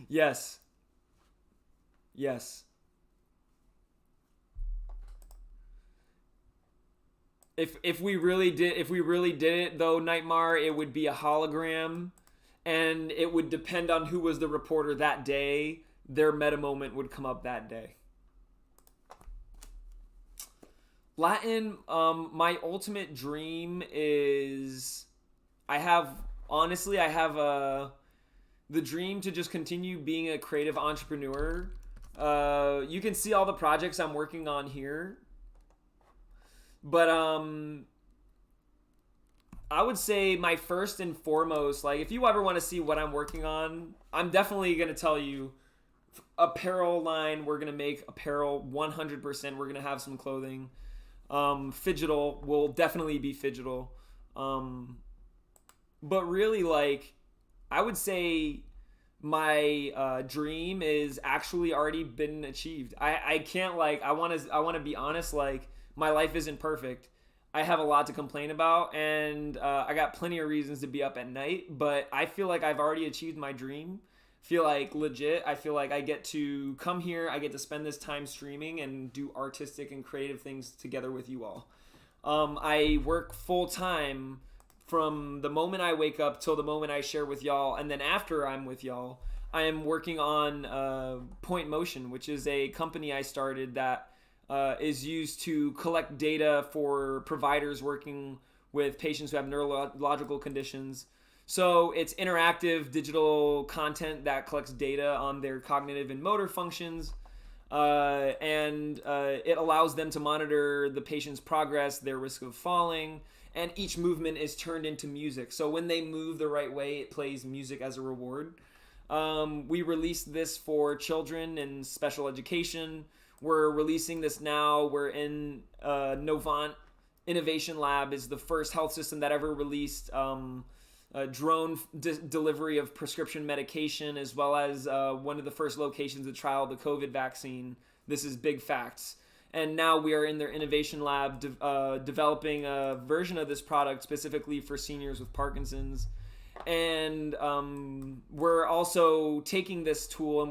Yes. If we really did it though, Nightmare, it would be a hologram. And it would depend on who was the reporter that day. Their meta moment would come up that day. Latin, my ultimate dream is... I have the dream to just continue being a creative entrepreneur. You can see all the projects I'm working on here. But, I would say my first and foremost, like if you ever want to see what I'm working on, I'm definitely going to tell you apparel line. We're going to make apparel 100%. We're going to have some clothing. Phygital will definitely be phygital. But really, like, I would say my dream is actually already been achieved. I can't, like, I want to be honest, like, my life isn't perfect. I have a lot to complain about, and I got plenty of reasons to be up at night, but I feel like I've already achieved my dream. Feel like legit, I feel like I get to come here, I get to spend this time streaming and do artistic and creative things together with you all. I work full time from the moment I wake up till the moment I share with y'all, and then after I'm with y'all, I am working on Point Motion, which is a company I started that is used to collect data for providers working with patients who have neurological conditions. So it's interactive digital content that collects data on their cognitive and motor functions. and it allows them to monitor the patient's progress, their risk of falling, and each movement is turned into music. So when they move the right way, it plays music as a reward. We released this for children in special education. We're releasing this now. We're in Novant Innovation Lab is the first health system that ever released drone delivery of prescription medication, as well as one of the first locations to trial the COVID vaccine. This is big facts. And now we are in their innovation lab developing a version of this product specifically for seniors with Parkinson's. And we're also taking this tool, and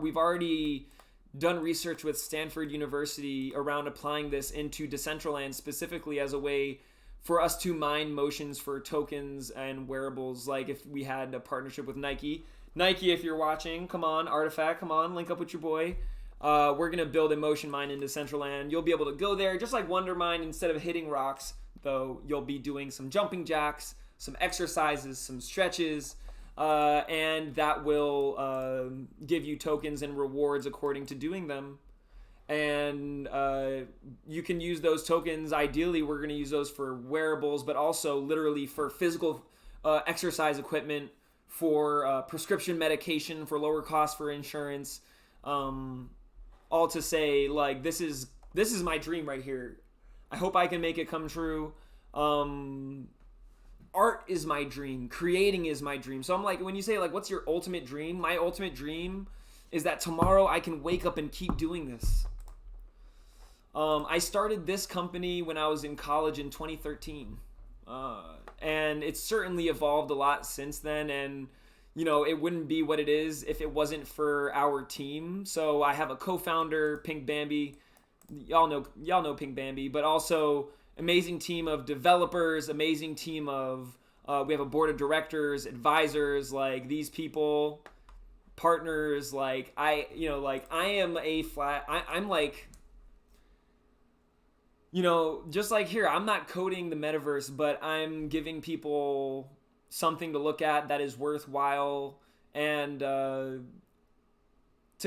we've already done research with Stanford University around applying this into Decentraland specifically as a way for us to mine motions for tokens and wearables. Like if we had a partnership with Nike, if you're watching, come on, Artifact, come on, link up with your boy. We're going to build a motion mine in Decentraland. You'll be able to go there just like Wonder Mine. Instead of hitting rocks, though, you'll be doing some jumping jacks, some exercises, some stretches, and that will give you tokens and rewards according to doing them. And you can use those tokens. Ideally, we're going to use those for wearables, but also literally for physical exercise equipment, for prescription medication, for lower costs for insurance. All to say, like, this is my dream right here. I hope I can make it come true. Art is my dream. Creating is my dream. So I'm like, when you say, like, what's your ultimate dream? My ultimate dream is that tomorrow I can wake up and keep doing this. I started this company when I was in college in 2013. And it's certainly evolved a lot since then. And, you know, it wouldn't be what it is if it wasn't for our team. So I have a co-founder, Pink Bambi. Y'all know Pink Bambi, but also amazing team of developers, amazing team of, we have a board of directors, advisors, like these people, partners, like I'm like, you know, just like here, I'm not coding the metaverse, but I'm giving people something to look at that is worthwhile. And to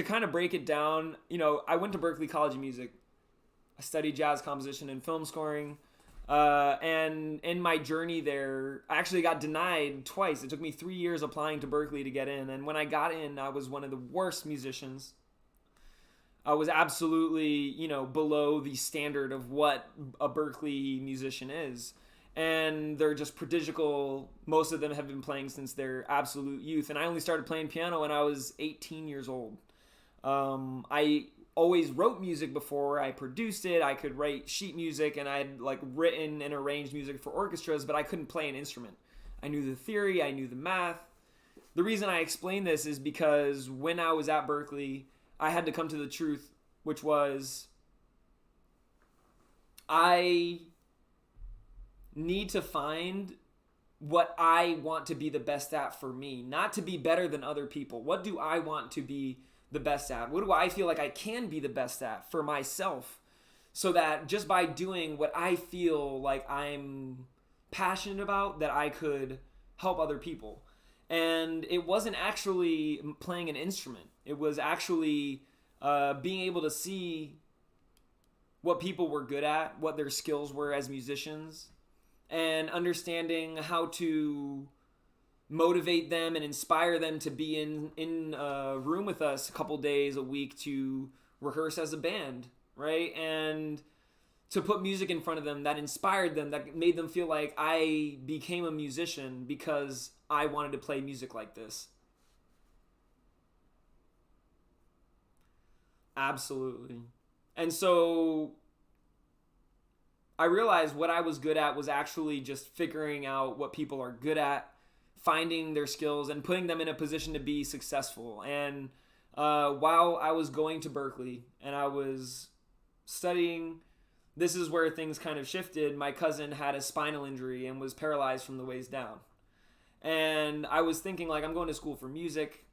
kind of break it down, you know, I went to Berklee College of Music. I studied jazz composition and film scoring. And in my journey there, I actually got denied twice. It took me 3 years applying to Berklee to get in. And when I got in, I was one of the worst musicians. I was absolutely, you know, below the standard of what a Berklee musician is. And they're just prodigical. Most of them have been playing since their absolute youth. And I only started playing piano when I was 18 years old. I always wrote music before I produced it. I could write sheet music, and I had like written and arranged music for orchestras, but I couldn't play an instrument. I knew the theory, I knew the math. The reason I explain this is because when I was at Berklee, I had to come to the truth, which was I need to find what I want to be the best at for me, not to be better than other people. What do I want to be the best at? What do I feel like I can be the best at for myself, so that just by doing what I feel like I'm passionate about, that I could help other people. And it wasn't actually playing an instrument. It was actually being able to see what people were good at, what their skills were as musicians, and understanding how to motivate them and inspire them to be in a room with us a couple days a week to rehearse as a band, right? And to put music in front of them that inspired them, that made them feel like I became a musician because I wanted to play music like this. Absolutely. And so I realized what I was good at was actually just figuring out what people are good at, finding their skills and putting them in a position to be successful. And while I was going to Berklee and I was studying, this is where things kind of shifted. My cousin had a spinal injury and was paralyzed from the waist down. And I was thinking, like, I'm going to school for music.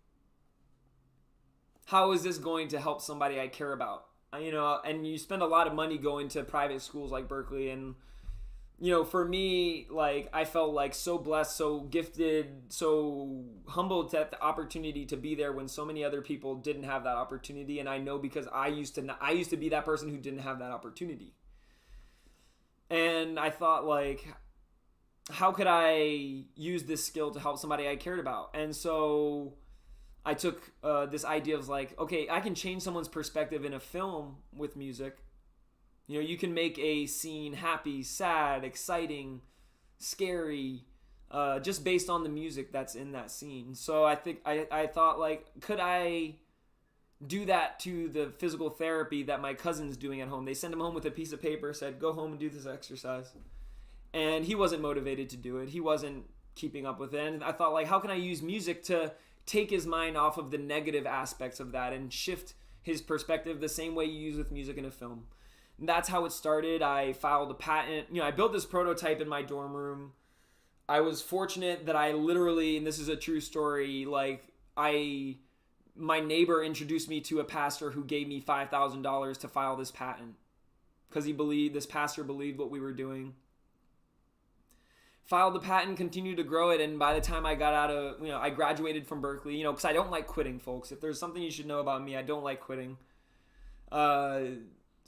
How is this going to help somebody I care about? You know, and you spend a lot of money going to private schools like Berklee, and for me, like, I felt like so blessed, so gifted, so humbled at the opportunity to be there when so many other people didn't have that opportunity. And I know because I used to be that person who didn't have that opportunity. And I thought, like, how could I use this skill to help somebody I cared about? And so I took this idea of, like, okay, I can change someone's perspective in a film with music. You can make a scene happy, sad, exciting, scary, just based on the music that's in that scene. So I think I thought, like, could I do that to the physical therapy that my cousin's doing at home? They send him home with a piece of paper, said, go home and do this exercise. And he wasn't motivated to do it. He wasn't keeping up with it. And I thought, like, how can I use music to take his mind off of the negative aspects of that and shift his perspective the same way you use with music in a film? And that's how it started. I filed a patent. I built this prototype in my dorm room. I was fortunate that I literally, and this is a true story, like, my neighbor introduced me to a pastor who gave me $5,000 to file this patent because this pastor believed what we were doing. Filed the patent, continued to grow it, and by the time I got I graduated from Berkeley, because I don't like quitting, folks. If there's something you should know about me, I don't like quitting.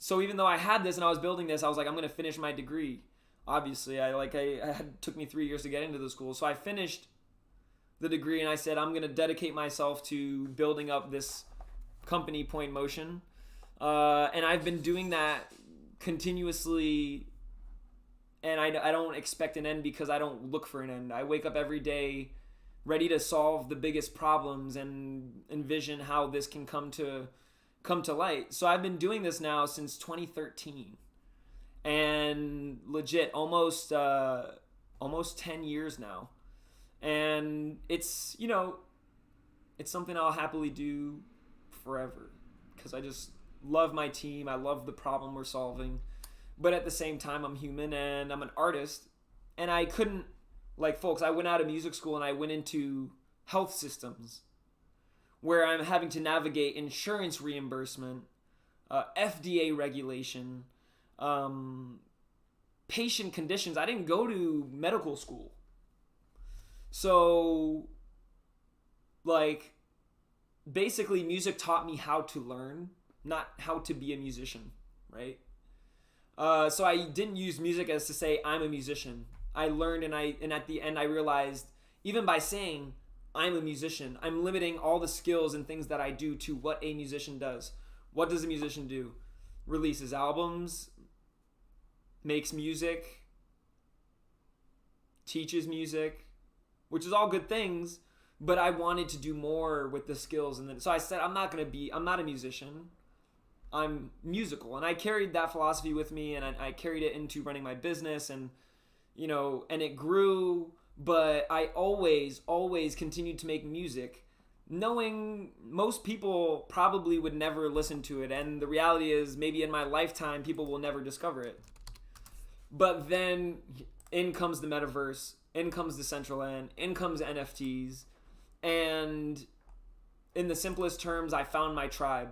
So even though I had this and I was building this, I was like, I'm going to finish my degree. Obviously, took me 3 years to get into the school. So I finished the degree and I said, I'm going to dedicate myself to building up this company, Point Motion. And I've been doing that continuously, and I don't expect an end because I don't look for an end. I wake up every day ready to solve the biggest problems and envision how this can come to light. So I've been doing this now since 2013, and legit almost 10 years now. And it's something I'll happily do forever because I just love my team. I love the problem we're solving, but at the same time, I'm human and I'm an artist, and I couldn't, like, folks, I went out of music school and I went into health systems where I'm having to navigate insurance reimbursement, FDA regulation, patient conditions. I didn't go to medical school. So, like, basically music taught me how to learn, not how to be a musician, right? So I didn't use music as to say I'm a musician. I learned and at the end I realized, even by saying I'm a musician, I'm limiting all the skills and things that I do to what a musician does. What does a musician do? Releases albums, makes music, teaches music, which is all good things, but I wanted to do more with the skills. And then, so I said, I'm not a musician. I'm musical. And I carried that philosophy with me, and I carried it into running my business, and it grew, but I always continued to make music, knowing most people probably would never listen to it. And the reality is, maybe in my lifetime, people will never discover it. But then in comes the metaverse, in comes Decentraland, in comes NFTs. And in the simplest terms, I found my tribe.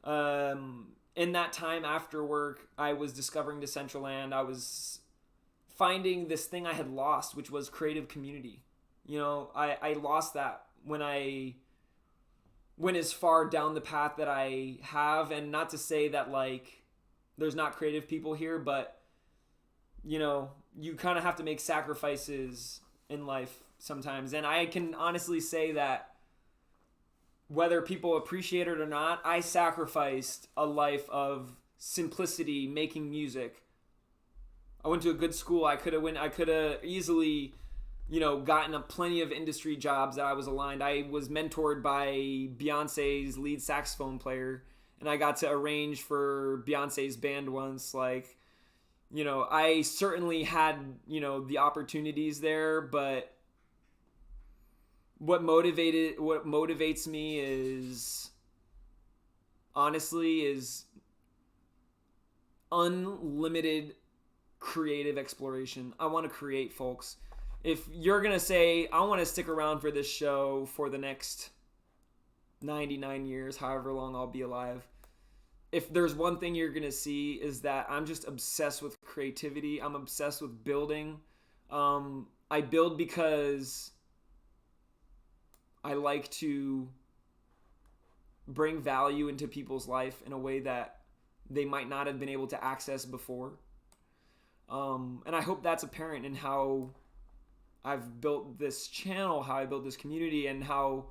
In that time after work, I was discovering Decentraland. I was finding this thing I had lost, which was creative community. I lost that when I went as far down the path that I have. And not to say that, like, there's not creative people here, but you kind of have to make sacrifices in life sometimes. And I can honestly say that whether people appreciate it or not, I sacrificed a life of simplicity making music. I went to a good school. I could have easily, gotten plenty of industry jobs that I was aligned. I was mentored by Beyonce's lead saxophone player, and I got to arrange for Beyonce's band once. Like, I certainly had, the opportunities there, but what motivates me is unlimited creative exploration. I want to create, folks. If you're going to say, I want to stick around for this show for the next 99 years, however long I'll be alive, if there's one thing you're gonna see is that I'm just obsessed with creativity. I'm obsessed with building. I build because I like to bring value into people's life in a way that they might not have been able to access before. And I hope that's apparent in how I've built this channel, how I built this community, and how,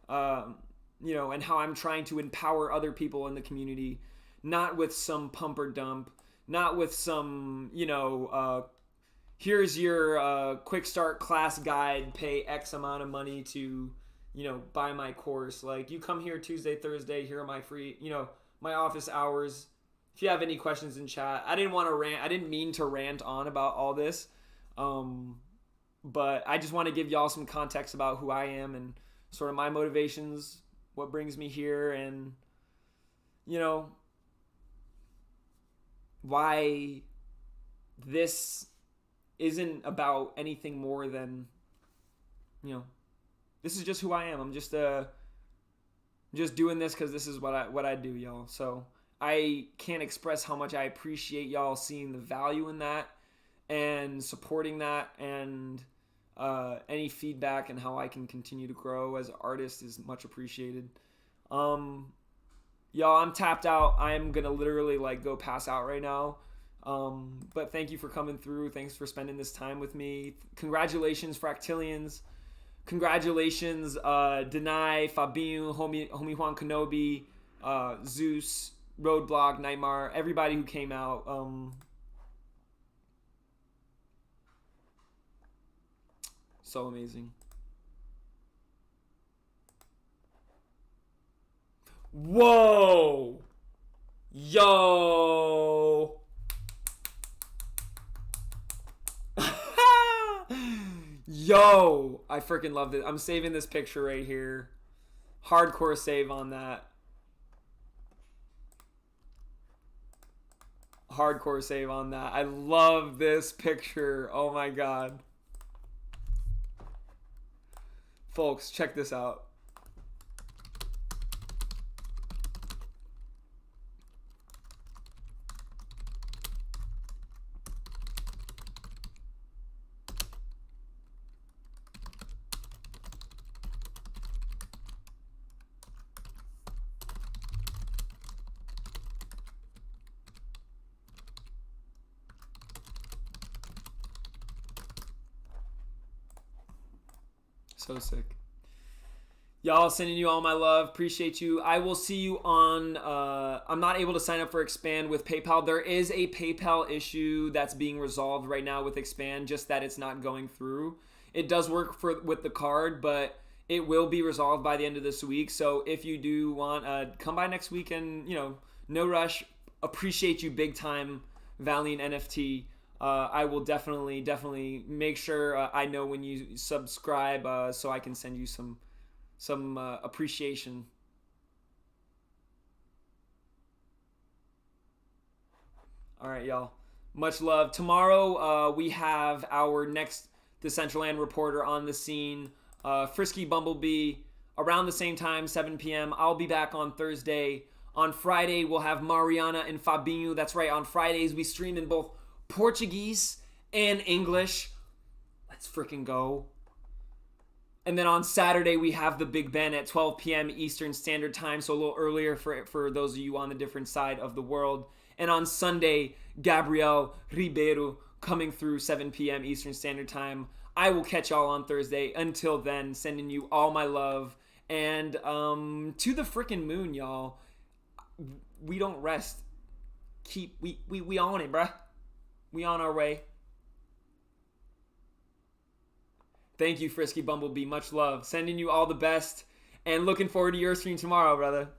and how I'm trying to empower other people in the community, not with some pump or dump, not with some, here's your quick start class guide, pay X amount of money to, buy my course. Like, you come here Tuesday, Thursday, here are my free, my office hours. If you have any questions in chat, I didn't want to rant. I didn't mean to rant on about all this. But I just want to give y'all some context about who I am and sort of my motivations, what brings me here, and, why this isn't about anything more than, this is just who I am. I'm just doing this because this is what I do, y'all. So I can't express how much I appreciate y'all seeing the value in that and supporting that, and any feedback and how I can continue to grow as an artist is much appreciated. Y'all, I'm tapped out. I'm gonna literally go pass out right now. But thank you for coming through. Thanks for spending this time with me. Congratulations, Fractillions. Congratulations, Denai, Fabinho, homie Juan Kenobi, Zeus, Roadblock, Nightmare, everybody who came out. So amazing. Whoa! Yo! Yo! I freaking loved it. I'm saving this picture right here. Hardcore save on that. Hardcore save on that. I love this picture. Oh my god. Folks, check this out. So sick. Y'all, sending you all my love. Appreciate you. I will see you on... I'm not able to sign up for Expand with PayPal. There is a PayPal issue that's being resolved right now with Expand, just that it's not going through. It does work with the card, but it will be resolved by the end of this week. So if you do want... come by next week and, no rush. Appreciate you big time, Valiant NFT. I will definitely make sure I know when you subscribe, so I can send you some appreciation. All right, y'all. Much love. Tomorrow we have our next Decentraland reporter on the scene, Frisky Bumblebee, around the same time, 7 p.m. I'll be back on Thursday. On Friday, we'll have Mariana and Fabinho. That's right. On Fridays, we stream in both Portuguese and English. Let's freaking go. And then on Saturday, we have the Big Ben at 12 p.m. Eastern Standard Time, so a little earlier for those of you on the different side of the world. And on Sunday, Gabriel Ribeiro coming through 7 p.m. Eastern Standard Time. I will catch y'all on Thursday. Until then, sending you all my love. And to the freaking moon, y'all. We don't rest. We on it, bruh. We on our way. Thank you, Frisky Bumblebee. Much love. Sending you all the best. And looking forward to your stream tomorrow, brother.